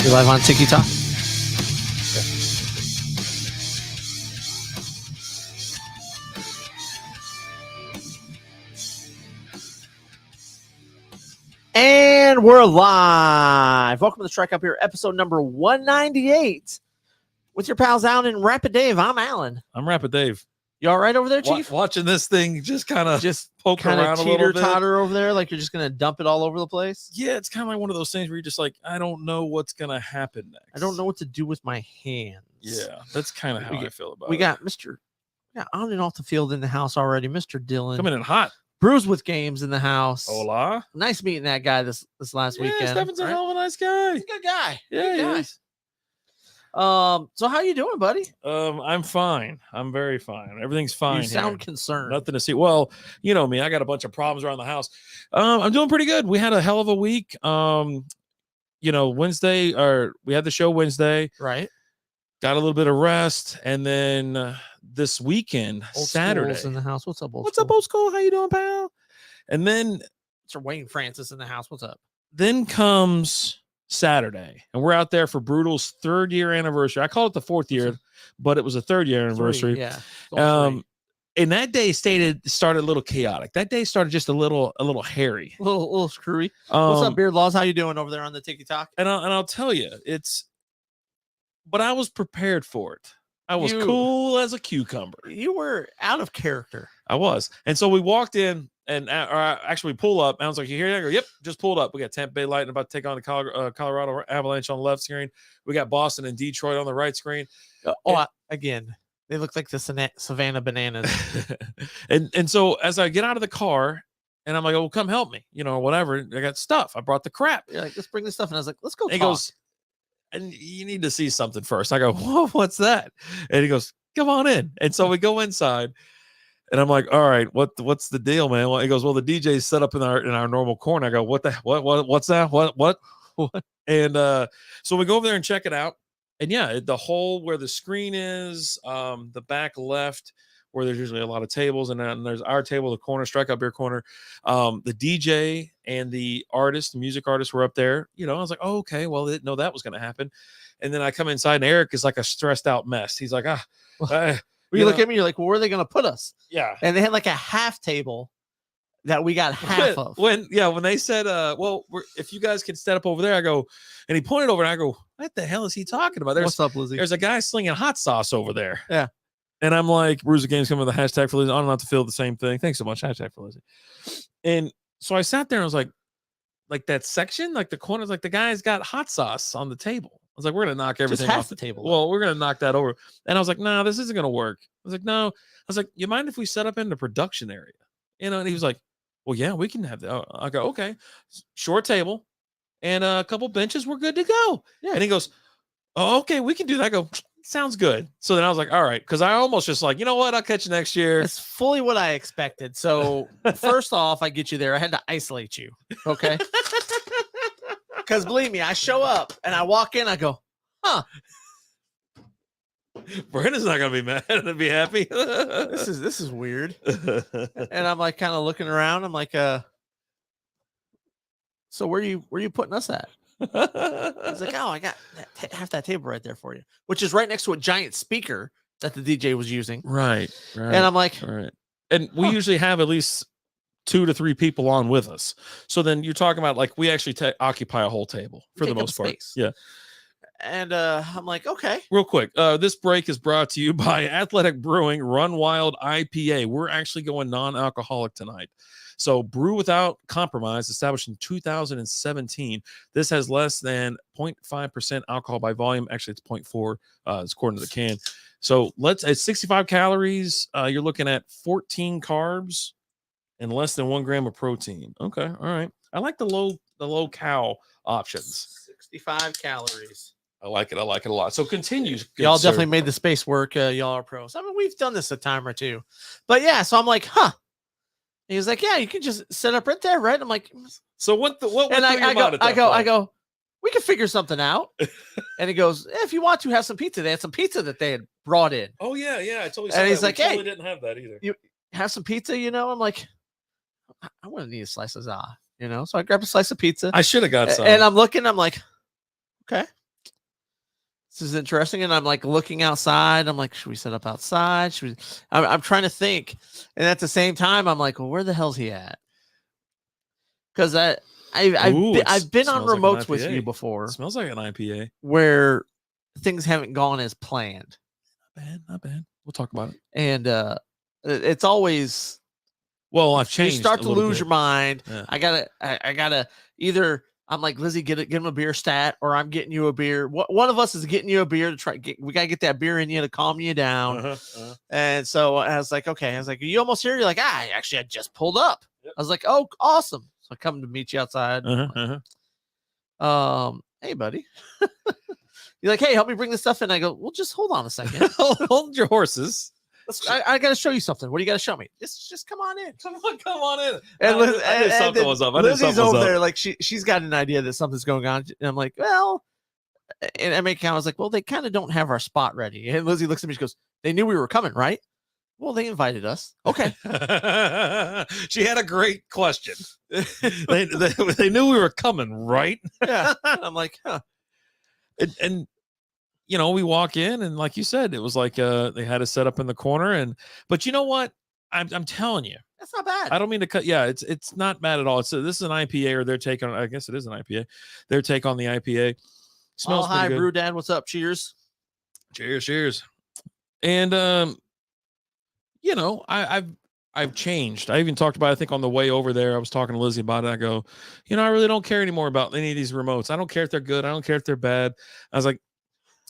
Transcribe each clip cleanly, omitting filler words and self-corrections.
You live on TikTok? And we're live. Welcome to the Strikeout Beer, episode number 198. With your pals Alan and Rapid Dave. I'm Alan. I'm Rapid Dave. You all right over there, Chief? Watching this thing just kind of poke around a little bit. Teeter-totter over there, like you're just going to dump it all over the place? Yeah, it's kind of like one of those things where you're just like, I don't know what's going to happen next. I don't know what to do with my hands. Yeah, that's kind of how I feel about it. We got on and off the field in the house already, Mr. Dylan. Coming in hot. Brews with Games in the house. Hola. Nice meeting that guy this last weekend. Stefan's a hell of a nice guy. He's a good guy. Yeah, good guy. Is. So how you doing, buddy? I'm fine. I'm very fine. Everything's fine. You sound concerned. Nothing to see. Well, you know me. I got a bunch of problems around the house. I'm doing pretty good. We had a hell of a week. Wednesday, or we had the show Wednesday. Right. Got a little bit of rest, and then this weekend, Old Saturday, in the house. What's up, old What's up, old school? How you doing, pal? And then Mr. Wayne Francis in the house. What's up? Then comes Saturday, and we're out there for Brutal's 3rd year anniversary. I call it the 4th year, but it was a 3rd year anniversary. Yeah. And that day started a little chaotic. That day started just a little hairy, a little screwy. What's up, Beard Laws? How you doing over there on the TikTok? And I'll tell you, but I was prepared for it. I was cool as a cucumber. You were out of character. I was. And so we walked in, and actually we pull up. And I was like, you hear that? I go, yep, just pulled up. We got Tampa Bay Lightning about to take on the Colorado Avalanche on the left screen. We got Boston and Detroit on the right screen. Again, they look like the Savannah Bananas. and so as I get out of the car, and I'm like, oh, come help me, or whatever. I got stuff. I brought the crap. You're like, let's bring this stuff. And I was like, let's go talk. He goes, and you need to see something first. I go, whoa, what's that? And he goes, come on in. And so we go inside, and I'm like, all right, what's the deal, man? Well, he goes, well, the DJ's set up in our normal corner. I go, what's that? What? And so we go over there and check it out. And yeah, the hole where the screen is, the back left, where there's usually a lot of tables, and then there's our table, the corner, Strikeout Beer corner. The DJ and the music artist were up there. I was like, oh, okay, well, I didn't know that was going to happen. And then I come inside, and Eric is like a stressed out mess. He's like, you look at me, you're like, well, where are they going to put us? Yeah. And they had like a half table that we got half of. When they said, if you guys can step up over there, I go, and he pointed over, and I go, what the hell is he talking about? What's up, Lizzie? There's a guy slinging hot sauce over there. Yeah. And I'm like, Brews of Games coming with the hashtag for Lizzie. I don't have to feel the same thing. Thanks so much. Hashtag for Lizzie. And so I sat there and I was like that section, like the corners, like the guy's got hot sauce on the table. I was like, we're going to knock everything off the table. Well, we're going to knock that over. And I was like, no, this isn't going to work. I was like, no. I was like, you mind if we set up in the production area? And he was like, well, yeah, we can have that. I go, okay. Short table and a couple benches. We're good to go. Yeah. And he goes, oh, okay, we can do that. I go, sounds good. So then I was like, all right, because I almost just like, you know what? I'll catch you next year. It's fully what I expected. So first off, I get you there. I had to isolate you. Okay. Because believe me, I show up and I walk in, I go, huh. Brandon's not gonna be mad and be happy. This is weird. And I'm like kind of looking around. I'm like, so where you putting us at? I was like, oh, I got half that table right there for you, which is right next to a giant speaker that the DJ was using. Right. And I'm like, right. And we usually have at least 2 to 3 people on with us. So then you're talking about like we actually occupy a whole table for the most part. Yeah. And I'm like, okay. Real quick, this break is brought to you by Athletic Brewing Run Wild IPA. We're actually going non-alcoholic tonight. So brew without compromise, established in 2017. This has less than 0.5% alcohol by volume. Actually, it's 0.4. It's according to the can. So it's 65 calories. You're looking at 14 carbs and less than 1 gram of protein. Okay, all right. I like the low cal options. 65 calories. I like it a lot. So continue. Y'all definitely made the space work. Y'all are pros. I mean, we've done this a time or two. But yeah, so I'm like, huh. He was like, yeah, you can just set up right there, right? I'm like, so what and I go, we can figure something out. And he goes, if you want to have some pizza, they had some pizza that they had brought in. Oh yeah, I totally saw and that. he's like, hey, didn't have that either. You have some pizza, I'm like, I want to need a slice of So I grabbed a slice of pizza. I should have got some. And I'm looking, I'm like, okay. this is interesting. And I'm like looking outside. I'm like, should we set up outside? Should we? I'm trying to think. And at the same time, I'm like, well, where the hell's he at? Because I've been on remotes with you before. It smells like an IPA where things haven't gone as planned. Not bad. We'll talk about it. And it's always, well, I've changed. You start to lose your mind. Yeah. I gotta either I'm like, Lizzie, get him a beer stat, or I'm getting you a beer. One of us is getting you a beer to try. We gotta get that beer in you to calm you down. And so I was like, okay. I was like, are you almost here? You're like, I just pulled up. Yep. I was like, oh, awesome. So I come to meet you outside. Hey, buddy. You're like, hey, help me bring this stuff in. I go, well, just hold on a second. Hold your horses. I got to show you something. What do you got to show me? Just come on in. Come on in. And I knew something was up. Lizzie's over there, like she's got an idea that something's going on. And I'm like, well, and I make I was like, well, they kind of don't have our spot ready. And Lizzie looks at me, she goes, they knew we were coming, right? Well, they invited us. Okay. She had a great question. they knew we were coming, right? Yeah. I'm like, huh. And you know, we walk in, and like you said, it was like they had us set up in the corner. But you know what? I'm telling you, that's not bad. I don't mean to cut. Yeah, it's not bad at all. This is an IPA, or their take on. I guess it is an IPA. Their take on the IPA. Smells pretty good. Hi, Brew Dad. What's up? Cheers. Cheers. And you know, I've changed. I even talked about it, I think on the way over there, I was talking to Lizzie about it. I go, you know, I really don't care anymore about any of these remotes. I don't care if they're good. I don't care if they're bad. I was like,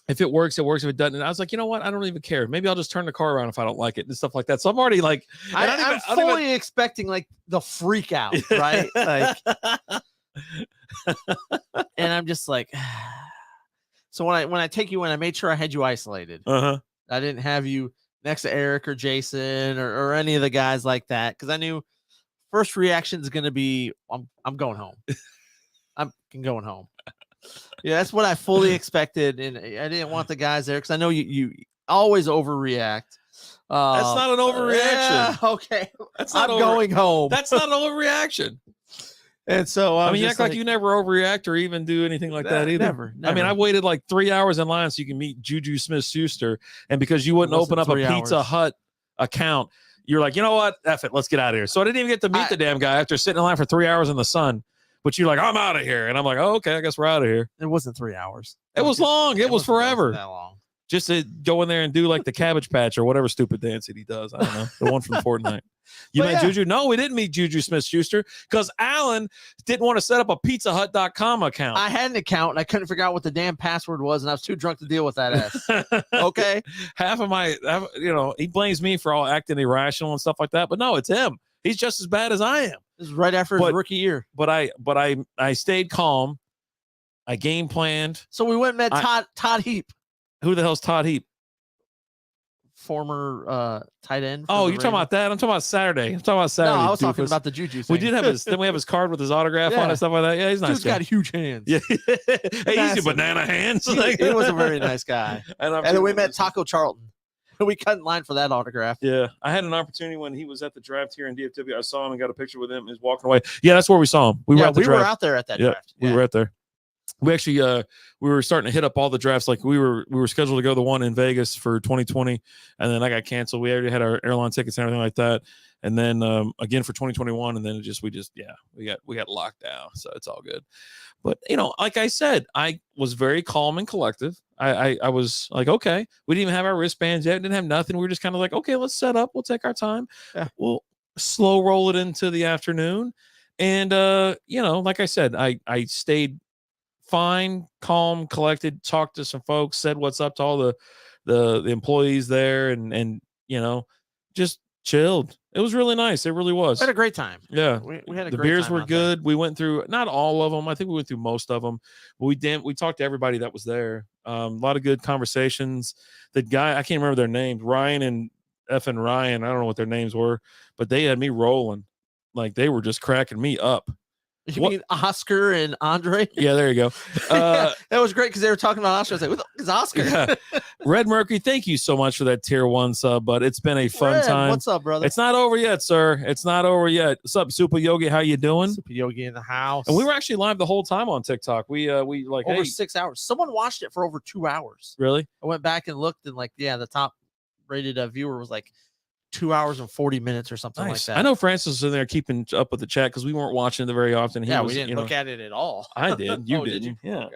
if it works, it works. If it doesn't, I was like, you know what? I don't even care. Maybe I'll just turn the car around if I don't like it and stuff like that. So I'm already like, I'm fully expecting like the freak out, right? Like, and I'm just like, so when I take you in, I made sure I had you isolated. I didn't have you next to Eric or Jason or any of the guys like that, because I knew first reaction is going to be, I'm going home. I'm going home. Yeah, that's what I fully expected, and I didn't want the guys there because I know you always overreact. That's not an overreaction. Yeah, okay, that's not going home. That's not an overreaction. And so I mean, you act like you never overreact or even do anything like that either. Never. I mean, I waited like 3 hours in line so you can meet Juju Smith-Schuster, and because you wouldn't open up a Pizza Hut account, you're like, you know what? F it, let's get out of here. So I didn't even get to meet the damn guy after sitting in line for 3 hours in the sun. But you're like, I'm out of here. And I'm like, oh, okay, I guess we're out of here. It wasn't 3 hours. It was long. It was forever. That long. Just to go in there and do like the Cabbage Patch or whatever stupid dance that he does. I don't know. The one from Fortnite. You met Juju? No, we didn't meet Juju Smith-Schuster because Alan didn't want to set up a pizzahut.com account. I had an account and I couldn't figure out what the damn password was, and I was too drunk to deal with that ass. Okay. He blames me for all acting irrational and stuff like that. But no, it's him. He's just as bad as I am. This is right after his rookie year. But I stayed calm. I game planned. So we went and met Todd Heap. Who the hell's Todd Heap? Former tight end. Oh, you're talking about that? I'm talking about Saturday. No, I was talking about the Juju thing. We did have we have his card with his autograph on and stuff like that. Yeah, he's nice. Dude's got huge hands. Yeah. Hey, easy banana hands. He was a very nice guy. And then we met Taco Charlton. We cut in line for that autograph. Yeah. I had an opportunity when he was at the draft here in DFW. I saw him and got a picture with him. He was walking away. Yeah, that's where we saw him. We were out there at that draft. We were out there. We actually we were starting to hit up all the drafts. Like we were scheduled to go the one in Vegas for 2020, and then I got canceled. We already had our airline tickets and everything like that. And then again for 2021, and then we got locked down. So it's all good. But like I said, I was very calm and collective. I was like, okay, we didn't even have our wristbands yet, didn't have nothing. We were just kind of like, okay, let's set up. We'll take our time. Yeah. We'll slow roll it into the afternoon. And like I said, I stayed fine, calm, collected, talked to some folks, said what's up to all the employees there, and just chilled. It was really nice. It really was. We had a great time. Yeah, we had a great time. The beers were good. We went through not all of them. I think we went through most of them. But we talked to everybody that was there. A lot of good conversations. The guy, I can't remember their names, Ryan and Ryan. I don't know what their names were, but they had me rolling. Like they were just cracking me up. You mean Oscar and Andre? Yeah, there you go. That was great because they were talking about Oscar. I was like, what is Oscar? Yeah. Red Mercury, thank you so much for that tier 1 sub, but it's been a fun time. What's up, brother? It's not over yet, sir. It's not over yet. What's up, Super Yogi? How you doing? Super Yogi in the house. And we were actually live the whole time on TikTok. We like over 6 hours. Someone watched it for over 2 hours. Really? I went back and looked, and the top rated viewer was like 2 hours and 40 minutes or something like that. I know Francis was in there keeping up with the chat because we weren't watching it very often. We didn't look at it at all. I did. You didn't. Did you? Yeah. Okay.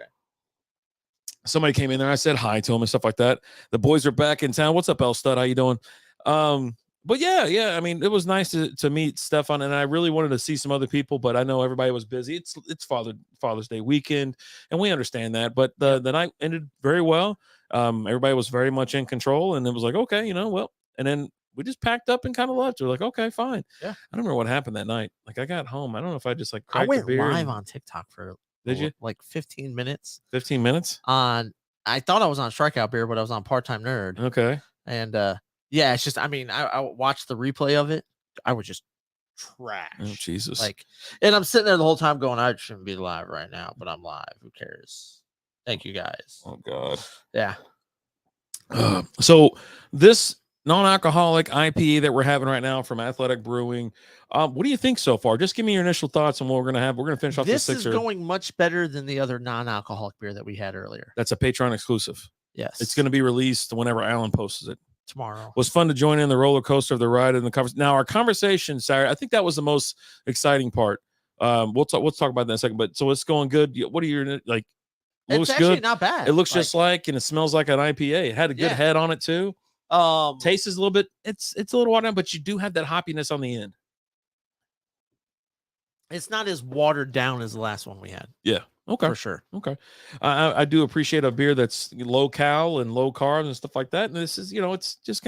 Somebody came in there. I said hi to him and stuff like that. The boys are back in town. What's up, El Stud? How you doing? But yeah. I mean, it was nice to meet Stefan, and I really wanted to see some other people, but I know everybody was busy. It's Father's Day weekend, and we understand that. But the night ended very well. Everybody was very much in control, and it was like, okay, well, and then we just packed up and kind of left. We're like, okay, fine. Yeah. I don't remember what happened that night. Like, I got home. I don't know if I just like I went beer live on TikTok for did you like 15 minutes? 15 minutes I thought I was on Strikeout Beer, but I was on Part-Time Nerd. Okay. And it's just, I mean, I watched the replay of it. I was just trash. Oh, Jesus. And I'm sitting there the whole time going, I shouldn't be live right now, but I'm live. Who cares? Thank you guys. Oh God. Yeah. So this non-alcoholic IPA that we're having right now from Athletic Brewing, what do you think so far? Just give me your initial thoughts on what we're gonna have. We're gonna finish off this. This is going much better than the other non-alcoholic beer that we had earlier. That's a Patreon exclusive. Yes, it's going to be released whenever Alan posts it tomorrow. It was fun to join in the roller coaster of the ride and the conversation. Now our conversation, Saturday, I think that was the most exciting part. We'll talk about that in a second. But so it's going good. What are your like? It's actually not bad. It looks just like, and it smells like an IPA. It had a good head on it too. Taste is a little bit. It's a little watered down, but you do have that hoppiness on the end. It's not as watered down as the last one we had. Yeah. Okay. For sure. Okay. I do appreciate a beer that's low cal and low carbs and stuff like that. And this is, it's just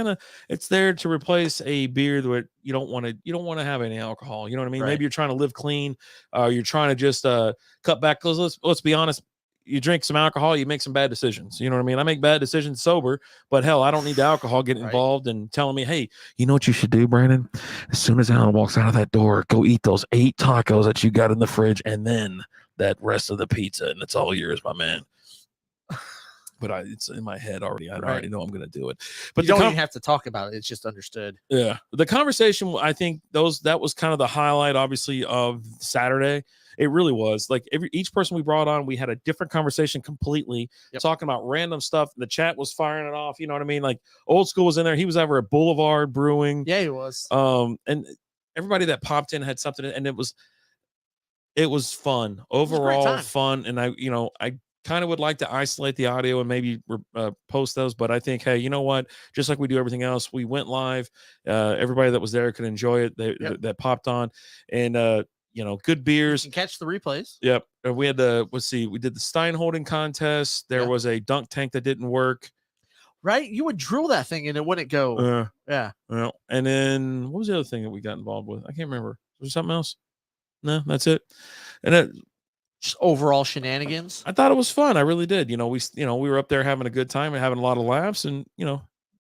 it's there to replace a beer that you don't want to have any alcohol. You know what I mean? Right. Maybe you're trying to live clean. You're trying to just cut back. Because let's be honest. You drink some alcohol, you make some bad decisions. You know what I mean? I make bad decisions sober, but hell, I don't need the alcohol getting involved and telling me, hey, you know what you should do, Brandon? As soon as Alan walks out of that door, go eat those 8 tacos that you got in the fridge and then that rest of the pizza, and it's all yours, my man. But it's in my head already. I already know I'm going to do it. But you don't even have to talk about it. It's just understood. Yeah. The conversation, I think that was kind of the highlight, obviously, of Saturday. It really was. Like each person we brought on, we had a different conversation completely, talking about random stuff. The chat was firing it off. You know what I mean? Like Old School was in there. He was over at Boulevard Brewing. Yeah, he was. And everybody that popped in had something, and it was fun. Overall fun. And I kind of would like to isolate the audio and maybe post those, but I think, hey, you know what? Just like we do everything else, we went live. Everybody that was there could enjoy it. That popped on, and good beers. You can catch the replays. Yep. We had we did the Stein holding contest. There was a dunk tank that didn't work. Right? You would drill that thing and it wouldn't go. Yeah. Well, and then what was the other thing that we got involved with? I can't remember. Was there something else? No, that's it. And just overall shenanigans. I thought it was fun. I really did. We were up there having a good time and having a lot of laughs, and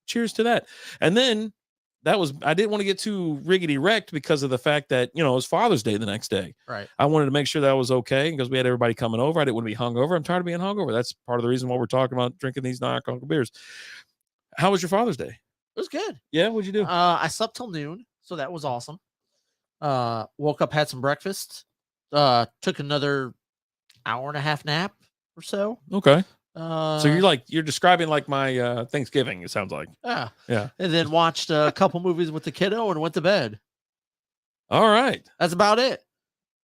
cheers to that. And then I didn't want to get too riggedy wrecked because of the fact that, it was Father's Day the next day. Right. I wanted to make sure that was okay because we had everybody coming over. I didn't want to be hungover. I'm tired of being hungover. That's part of the reason why we're talking about drinking these non-alcoholic beers. How was your Father's Day? It was good. Yeah. What'd you do? I slept till noon. So that was awesome. Woke up, had some breakfast, took another hour and a half nap or so. Okay. So you're describing like my Thanksgiving, it sounds like. Yeah. Yeah. And then watched a couple movies with the kiddo and went to bed. All right. That's about it.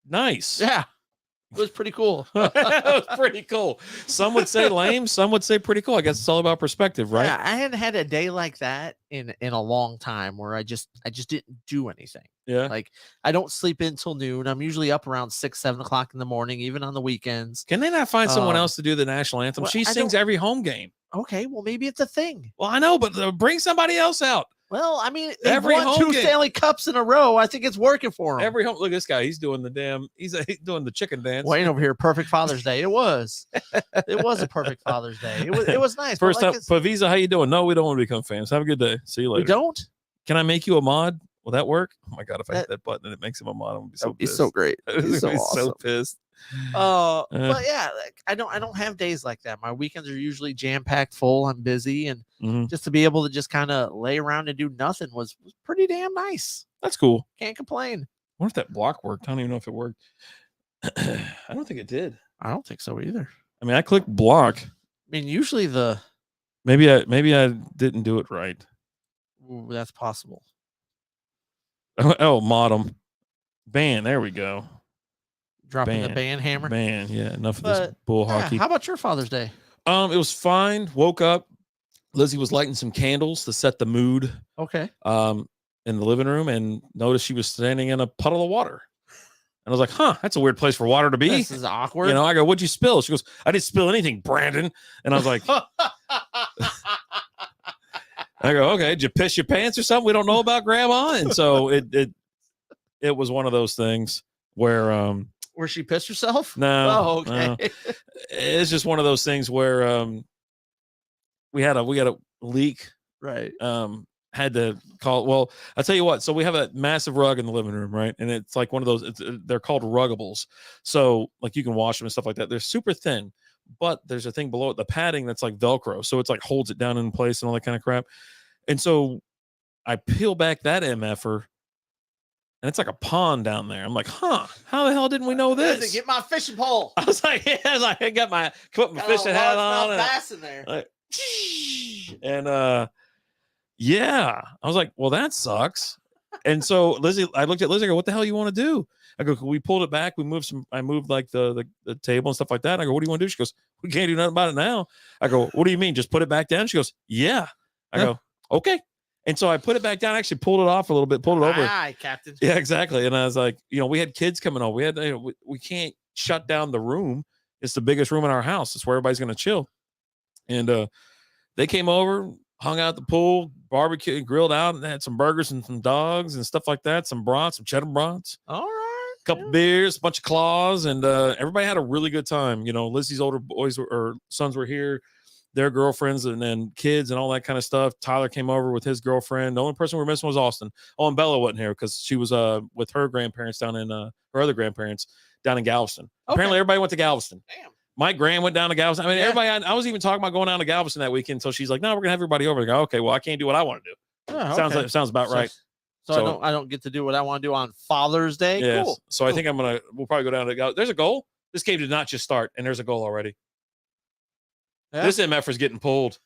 Nice. Yeah. It was pretty cool. It was pretty cool. Some would say lame, some would say pretty cool. I guess it's all about perspective, right? Yeah, I hadn't had a day like that in a long time where I just didn't do anything. Yeah. Like I don't sleep until noon. I'm usually up around 6-7 o'clock in the morning, even on the weekends. Can they not find someone else to do the national anthem? Well, she sings every home game. Okay, well maybe it's a thing. Well, I know, but bring somebody else out. Well, I mean, they've every won 2 Stanley Cups in a row. I think it's working for him. Every home. Look at this guy. He's doing he's doing the chicken dance. Wayne over here. Perfect Father's Day. It was. It was a perfect Father's Day. It was nice. First up, Pavisa, how you doing? No, we don't want to become fans. Have a good day. See you later. We don't? Can I make you a mod? Will that work? Oh my God, if I hit that button and it makes him a mod, I'm gonna be so pissed. He's so great. He's so awesome. So pissed. But yeah, like, I don't have days like that. My weekends are usually jam packed full. I'm busy, and just to be able to just kind of lay around and do nothing was pretty damn nice. That's cool. Can't complain. I wonder if that block worked. I don't even know if it worked. I don't think it did. I don't think so either. I mean, I clicked block. I mean, usually maybe I didn't do it right. Ooh, that's possible. Oh, modem. Ban. There we go. Dropping the ban hammer. Ban. Yeah. Enough of this bull hockey. How about your Father's Day? It was fine. Woke up. Lizzie was lighting some candles to set the mood. Okay. In the living room, and noticed she was standing in a puddle of water. And I was like, huh, that's a weird place for water to be. This is awkward. I go, what'd you spill? She goes, I didn't spill anything, Brandon. And I was like, I go, okay, did you piss your pants or something we don't know about, Grandma? And so it was one of those things where she pissed herself? No. Oh, okay. No. It's just one of those things where we had a leak. Right. Had to call. Well, I'll tell you what. So we have a massive rug in the living room, right? And it's like one of those. They're called ruggables. So like you can wash them and stuff like that. They're super thin, but there's a thing below it, the padding that's like Velcro. So it's like holds it down in place and all that kind of crap. And so I peel back that MFer, and it's like a pond down there. I'm like, huh? How the hell didn't we know this? Get my fishing pole. I was like, I got my fishing hat on. Bass in there. And yeah, I was like, well, that sucks. And so I looked at Lizzie. I go, what the hell you want to do? I go, we pulled it back. I moved like the table and stuff like that. I go, what do you want to do? She goes, we can't do nothing about it now. I go, what do you mean? Just put it back down? She goes, yeah. I go, okay. And so I put it back down, actually pulled it off a little bit, pulled it over. Hi, Captain. Yeah, exactly. And I was like, we had kids coming over. We had, we can't shut down the room. It's the biggest room in our house. It's where everybody's going to chill. And they came over, hung out at the pool, barbecue, grilled out, and had some burgers and some dogs and stuff like that. Some brats, some cheddar brats. All right. A couple beers, a bunch of claws, and everybody had a really good time. Lizzie's older sons were here, their girlfriends, and then kids and all that kind of stuff. Tyler came over with his girlfriend. The only person we were missing was Austin. Oh, and Bella wasn't here because she was with her grandparents down in her other grandparents down in Galveston. Okay. Apparently, everybody went to Galveston. Damn. Mike Graham went down to Galveston. I mean, everybody. I was even talking about going down to Galveston that weekend. So she's like, "No, we're gonna have everybody over." I go, "Okay, well, I can't do what I want to do." Oh, okay. Sounds about right. So I don't get to do what I want to do on Father's Day. Yes. Cool. So I think we'll probably go down to. There's a goal. This game did not just start, and there's a goal already. Yeah. This MF is getting pulled.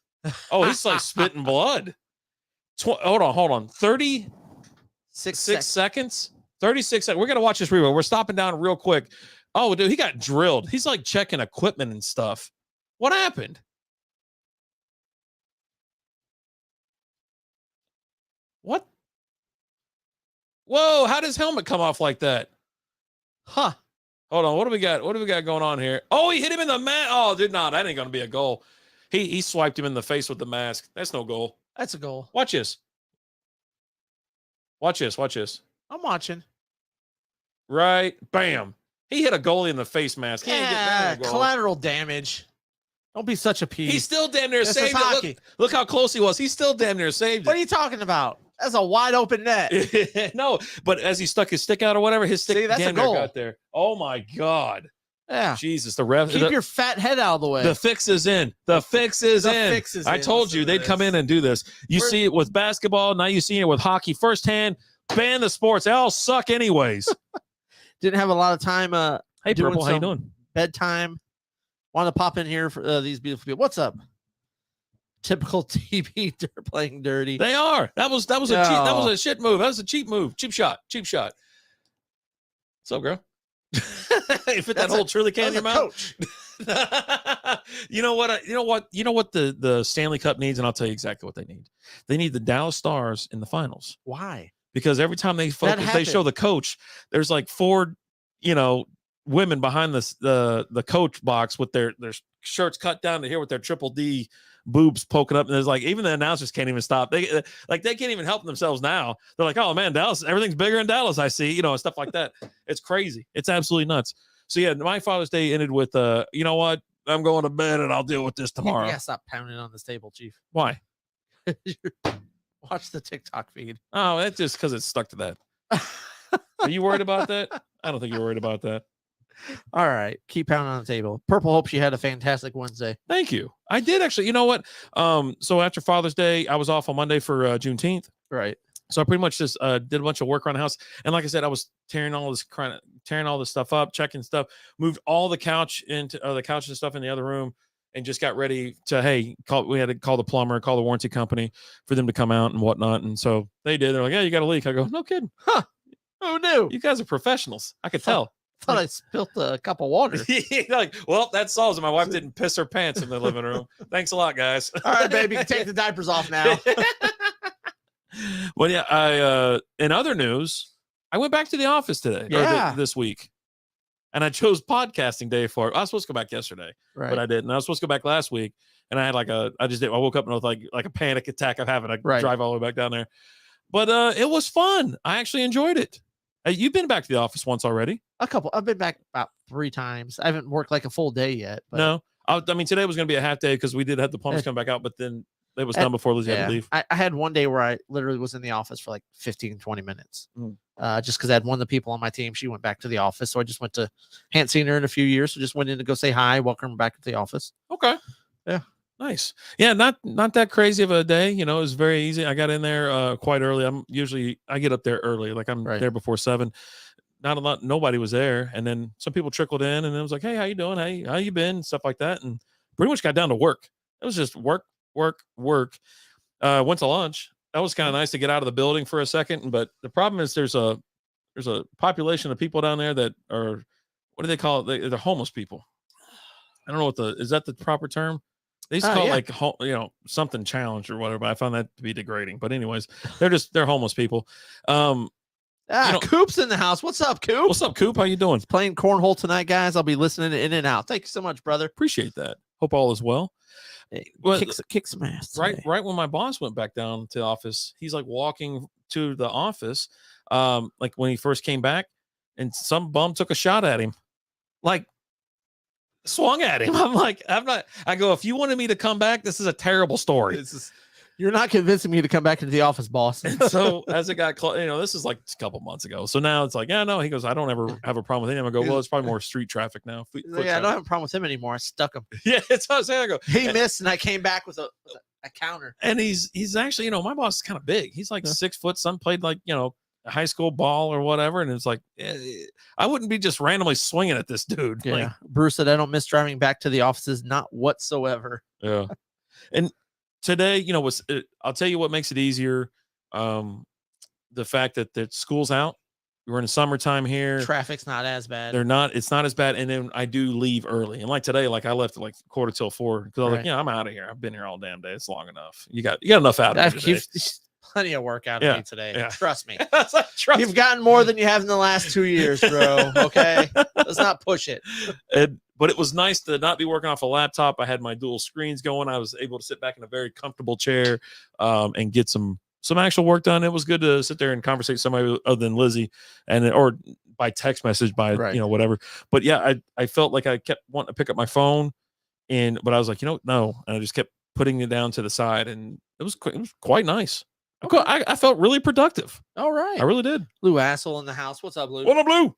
Oh, he's like spitting blood. Hold on. 36 seconds. 36 seconds. We're gonna watch this replay. We're stopping down real quick. Oh, dude, he got drilled. He's like checking equipment and stuff. What happened? What? Whoa, how does his helmet come off like that? Huh. Hold on. What do we got? What do we got going on here? Oh, he hit him in the mask. Oh, dude, no, that ain't going to be a goal. He swiped him in the face with the mask. That's no goal. That's a goal. Watch this. Watch this. I'm watching. Right. Bam. He hit a goalie in the face mask. Collateral damage. Don't be such a pee. He still damn near saved it. Look how close he was. He still damn near saved it. What are you talking about? That's a wide open net. No, but as he stuck his stick out or whatever, his stick damn near got there. Oh my God. Yeah. Jesus, the ref. Keep your fat head out of the way. The fix is in. The fix is in. I told you they'd come in and do this. You see it with basketball. Now you see it with hockey firsthand. Ban the sports. They all suck anyways. Didn't have a lot of time. Hey, Purple, how you doing? Bedtime. Want to pop in here for these beautiful people. What's up? Typical TV. They're playing dirty. They are. That was a shit move. That was a cheap move. Cheap shot. What's up, girl? You fit that whole truly can in your mouth. You know what the Stanley Cup needs, and I'll tell you exactly what they need. They need the Dallas Stars in the finals. Why? Because every time they show the coach, there's like four, women behind the coach box with their shirts cut down to here with their triple D boobs poking up, and there's like even the announcers can't even stop. They can't even help themselves now. They're like, oh man, Dallas, everything's bigger in Dallas. I see, and stuff like that. It's crazy. It's absolutely nuts. So yeah, my Father's Day ended with you know what? I'm going to bed and I'll deal with this tomorrow. Yeah, stop pounding on this table, Chief. Why? Watch the TikTok feed. Oh, that's just because it's stuck to that. Are you worried about that? I don't think you're worried about that. All right. Keep pounding on the table. Purple hopes you had a fantastic Wednesday. Thank you. I did actually. You know what? So after Father's Day, I was off on Monday for Juneteenth. Right. So I pretty much just did a bunch of work around the house. And like I said, I was tearing all this stuff up, checking stuff, moved all the couches and stuff in the other room, and just got ready to, we had to call the plumber, call the warranty company for them to come out and whatnot. And so they did. They're like, yeah, you got a leak. I go, no kidding. Huh. Who knew? You guys are professionals. I could tell. Thought I spilt a cup of water. Like, well, that solves it. My wife didn't piss her pants in the living room. Thanks a lot, guys. All right, baby, you can take the diapers off now. Well, yeah, I in other news, I went back to the office today, this week, and I chose podcasting day for it. I was supposed to go back yesterday, but I didn't. I was supposed to go back last week, and I had I woke up and with like a panic attack of having to drive all the way back down there. But it was fun. I actually enjoyed it. You've been back to the office once already. A couple. I've been back about 3 times. I haven't worked like a full day yet. But no, I mean today was going to be a half day because we did have the plumbers come back out, but then it was done before Lizzie had to leave. I had one day where I literally was in the office for like 15, 20 minutes. Just because I had one of the people on my team. She went back to the office. So I just went to, hadn't seen her in a few years. So just went in to go say hi, welcome her back to the office. Okay. Yeah. Nice. Yeah. Not that crazy of a day. You know, it was very easy. I got in there quite early. I get up there early. Like I'm there before 7. Not a lot. Nobody was there. And then some people trickled in and it was like, hey, how you doing? Hey, how you been? Stuff like that. And pretty much got down to work. It was just work. Went to lunch. That was kind of nice to get out of the building for a second. But the problem is there's a population of people down there that are, what do they call it? They're homeless people. I don't know is that the proper term? They used to call it something challenge or whatever, but I found that to be degrading. But anyways, they're homeless people. Coop's in the house. What's up, Coop? What's up, Coop? How you doing? Playing cornhole tonight, guys. I'll be listening in and out. Thank you so much, brother. Appreciate that. Hope all is well. Well, kick some ass. Right when my boss went back down to the office, he's like walking to the office, like when he first came back, and some bum took a shot at him, like swung at him. I go, if you wanted me to come back, this is a terrible story. You're not convincing me to come back into the office, boss. And so as it got close, this is like a couple months ago. So now it's like, yeah, no. He goes, I don't ever have a problem with him. I go, well, it's probably more street traffic now. I don't have a problem with him anymore. I stuck him. Yeah, it's what I was saying. I go, he missed, and I came back with a counter. And he's actually, my boss is kind of big. He's like 6 foot. Some played like a high school ball or whatever. And it's like, I wouldn't be just randomly swinging at this dude. Yeah, Bruce said, I don't miss driving back to the offices, not whatsoever. Yeah, and. Today, I'll tell you what makes it easier. The fact that school's out. We're in the summertime here. Traffic's not as bad. It's not as bad. And then I do leave early. And like today, I left at like 3:45 because I was like, I'm out of here. I've been here all damn day. It's long enough. You got enough out of me today. Plenty of work out of me today. Yeah. Trust me. You've gotten more than you have in the last 2 years, bro. Okay. Let's not push it. But it was nice to not be working off a laptop. I had my dual screens going. I was able to sit back in a very comfortable chair and get some actual work done. It was good to sit there and conversate with somebody other than Lizzie or by text message, whatever. But yeah, I felt like I kept wanting to pick up my phone but I was like, no. And I just kept putting it down to the side and it was quite nice. Okay. I felt really productive. All right. I really did. Lou Assel in the house. What's up, Lou? What up, Lou?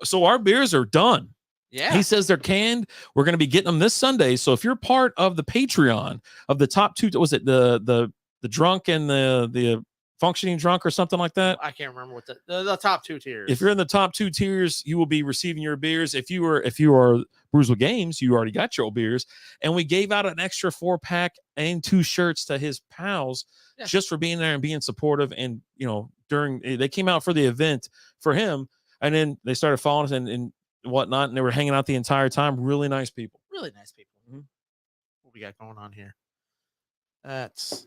So our beers are done. Yeah. He says they're canned. We're going to be getting them this Sunday. So if you're part of the Patreon of the top 2, was it the drunk and the functioning drunk or something like that? I can't remember what the top 2 tiers. If you're in the top 2 tiers, you will be receiving your beers. If you are Brews with Games, you already got your beers. And we gave out an extra 4-pack and 2 shirts to his pals just for being there and being supportive. And they came out for the event for him, and then they started following us and whatnot, and they were hanging out the entire time. Really nice people. Mm-hmm. What we got going on here? That's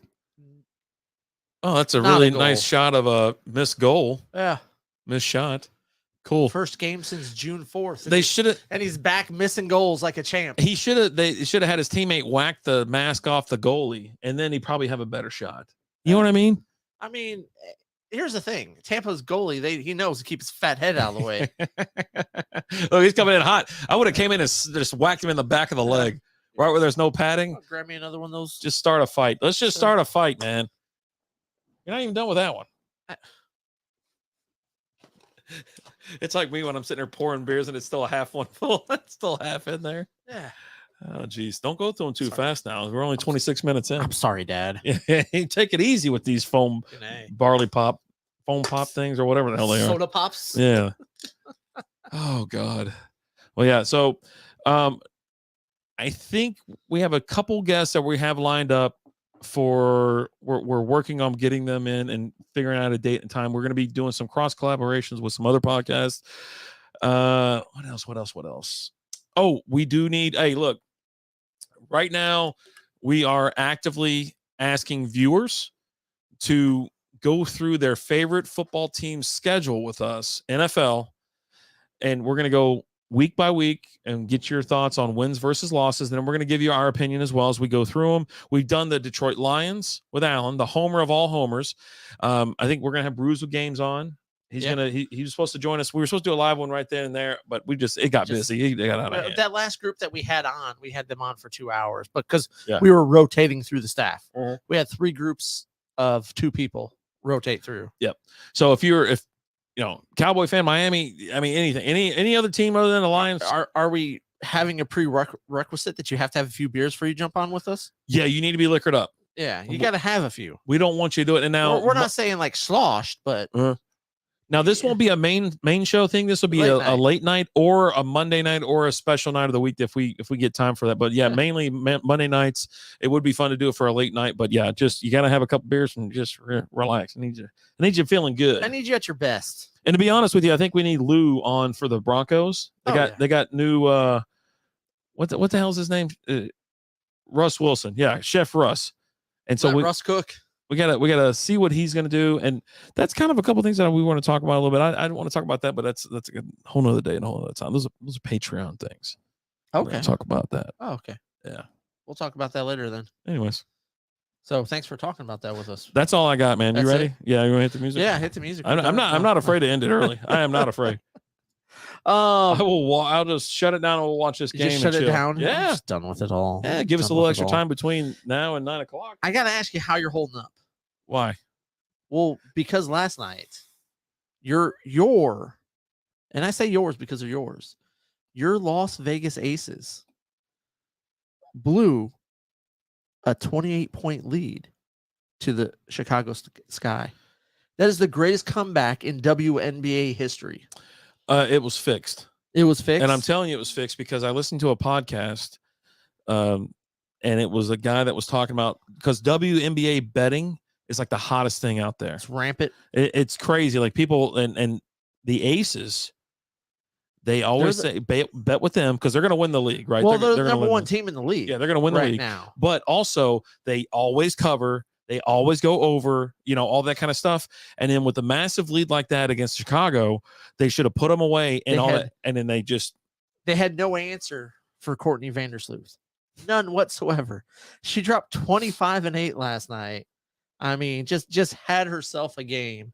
a really nice shot of a missed goal. Yeah, missed shot. Cool. First game since June 4th. They should have, and he's back missing goals like a champ. They should have had his teammate whack the mask off the goalie, and then he'd probably have a better shot. You know what I mean? I mean, here's the thing. Tampa's goalie, he knows to keep his fat head out of the way. Oh, he's coming in hot. I would have came in and just whacked him in the back of the leg, right where there's no padding. Grab me another one of those. Just start a fight. Let's just start a fight, man. You're not even done with that one. It's like me when I'm sitting there pouring beers and it's still a half one full. It's still half in there. Yeah. Oh, geez. Don't go through them too fast now. We're only 26 minutes in. I'm sorry, Dad. Take it easy with these foam barley pop, foam pop things or whatever the hell they are. Soda pops. Yeah. Oh, God. Well, yeah. So I think we have a couple guests that we have lined up for we're working on getting them in and figuring out a date and time. We're going to be doing some cross collaborations with some other podcasts. What else? Oh, we do need, hey, look, right now we are actively asking viewers to go through their favorite football team's schedule with us, NFL, and we're going to go week by week and get your thoughts on wins versus losses. Then we're going to give you our opinion as well as we go through them. We've done the Detroit Lions with Alan, the homer of all homers. I think we're going to have Brewed with games on. He was supposed to join us. We were supposed to do a live one right then and there, but it got busy. They got out of hand. That last group that we had them on for 2 hours, but because we were rotating through the staff. We had 3 groups of 2 people rotate through. Yep. So if Cowboy fan, Miami, I mean, anything, any other team other than the Lions. Are we having a prerequisite that you have to have a few beers before you jump on with us? Yeah, you need to be liquored up. Yeah, you got to have a few. We don't want you to do it. And now we're not saying like sloshed, but now this won't be a main show thing. This will be a late night or a Monday night or a special night of the week if we get time for that. But yeah, mainly Monday nights. It would be fun to do it for a late night. But yeah, just you got to have a couple beers and just relax. I need you feeling good. I need you at your best. And to be honest with you, I think we need Lou on for the Broncos. They got new what the hell's his name? Russ Wilson. Yeah, Chef Russ. And so Russ Cook. We gotta see what he's gonna do. And that's kind of a couple things that we want to talk about a little bit. I don't want to talk about that, but that's a whole nother day and a whole other time. Those are Patreon things. Okay. Talk about that. Oh, okay. Yeah. We'll talk about that later then. Anyways. So thanks for talking about that with us. That's all I got, man. You ready? It? Yeah, you want to hit the music? Yeah, hit the music. I'm not afraid to end it early. I am not afraid. I'll just shut it down and we'll watch this game. Just shut it down. Yeah. I'm just done with it all. Yeah, give us a little extra time between now and 9 o'clock. I gotta ask you how you're holding up. Why? Well, because last night your and I say yours because of yours, your Las Vegas Aces blew a 28-point lead to the Chicago Sky. That is the greatest comeback in WNBA history. It was fixed. It was fixed? And I'm telling you it was fixed because I listened to a podcast and it was a guy that was talking about, because WNBA betting is like the hottest thing out there. It's rampant. It's crazy. Like people and the Aces, they always say bet with them because they're going to win the league, right? Well, they're the number one team in the league. Yeah, they're going to win the league now. But also, they always cover. They always go over, all that kind of stuff. And then with a massive lead like that against Chicago, they should have put them away and that. And then they had no answer for Courtney Vandersloot. None whatsoever. She dropped 25-8 last night. I mean, just had herself a game.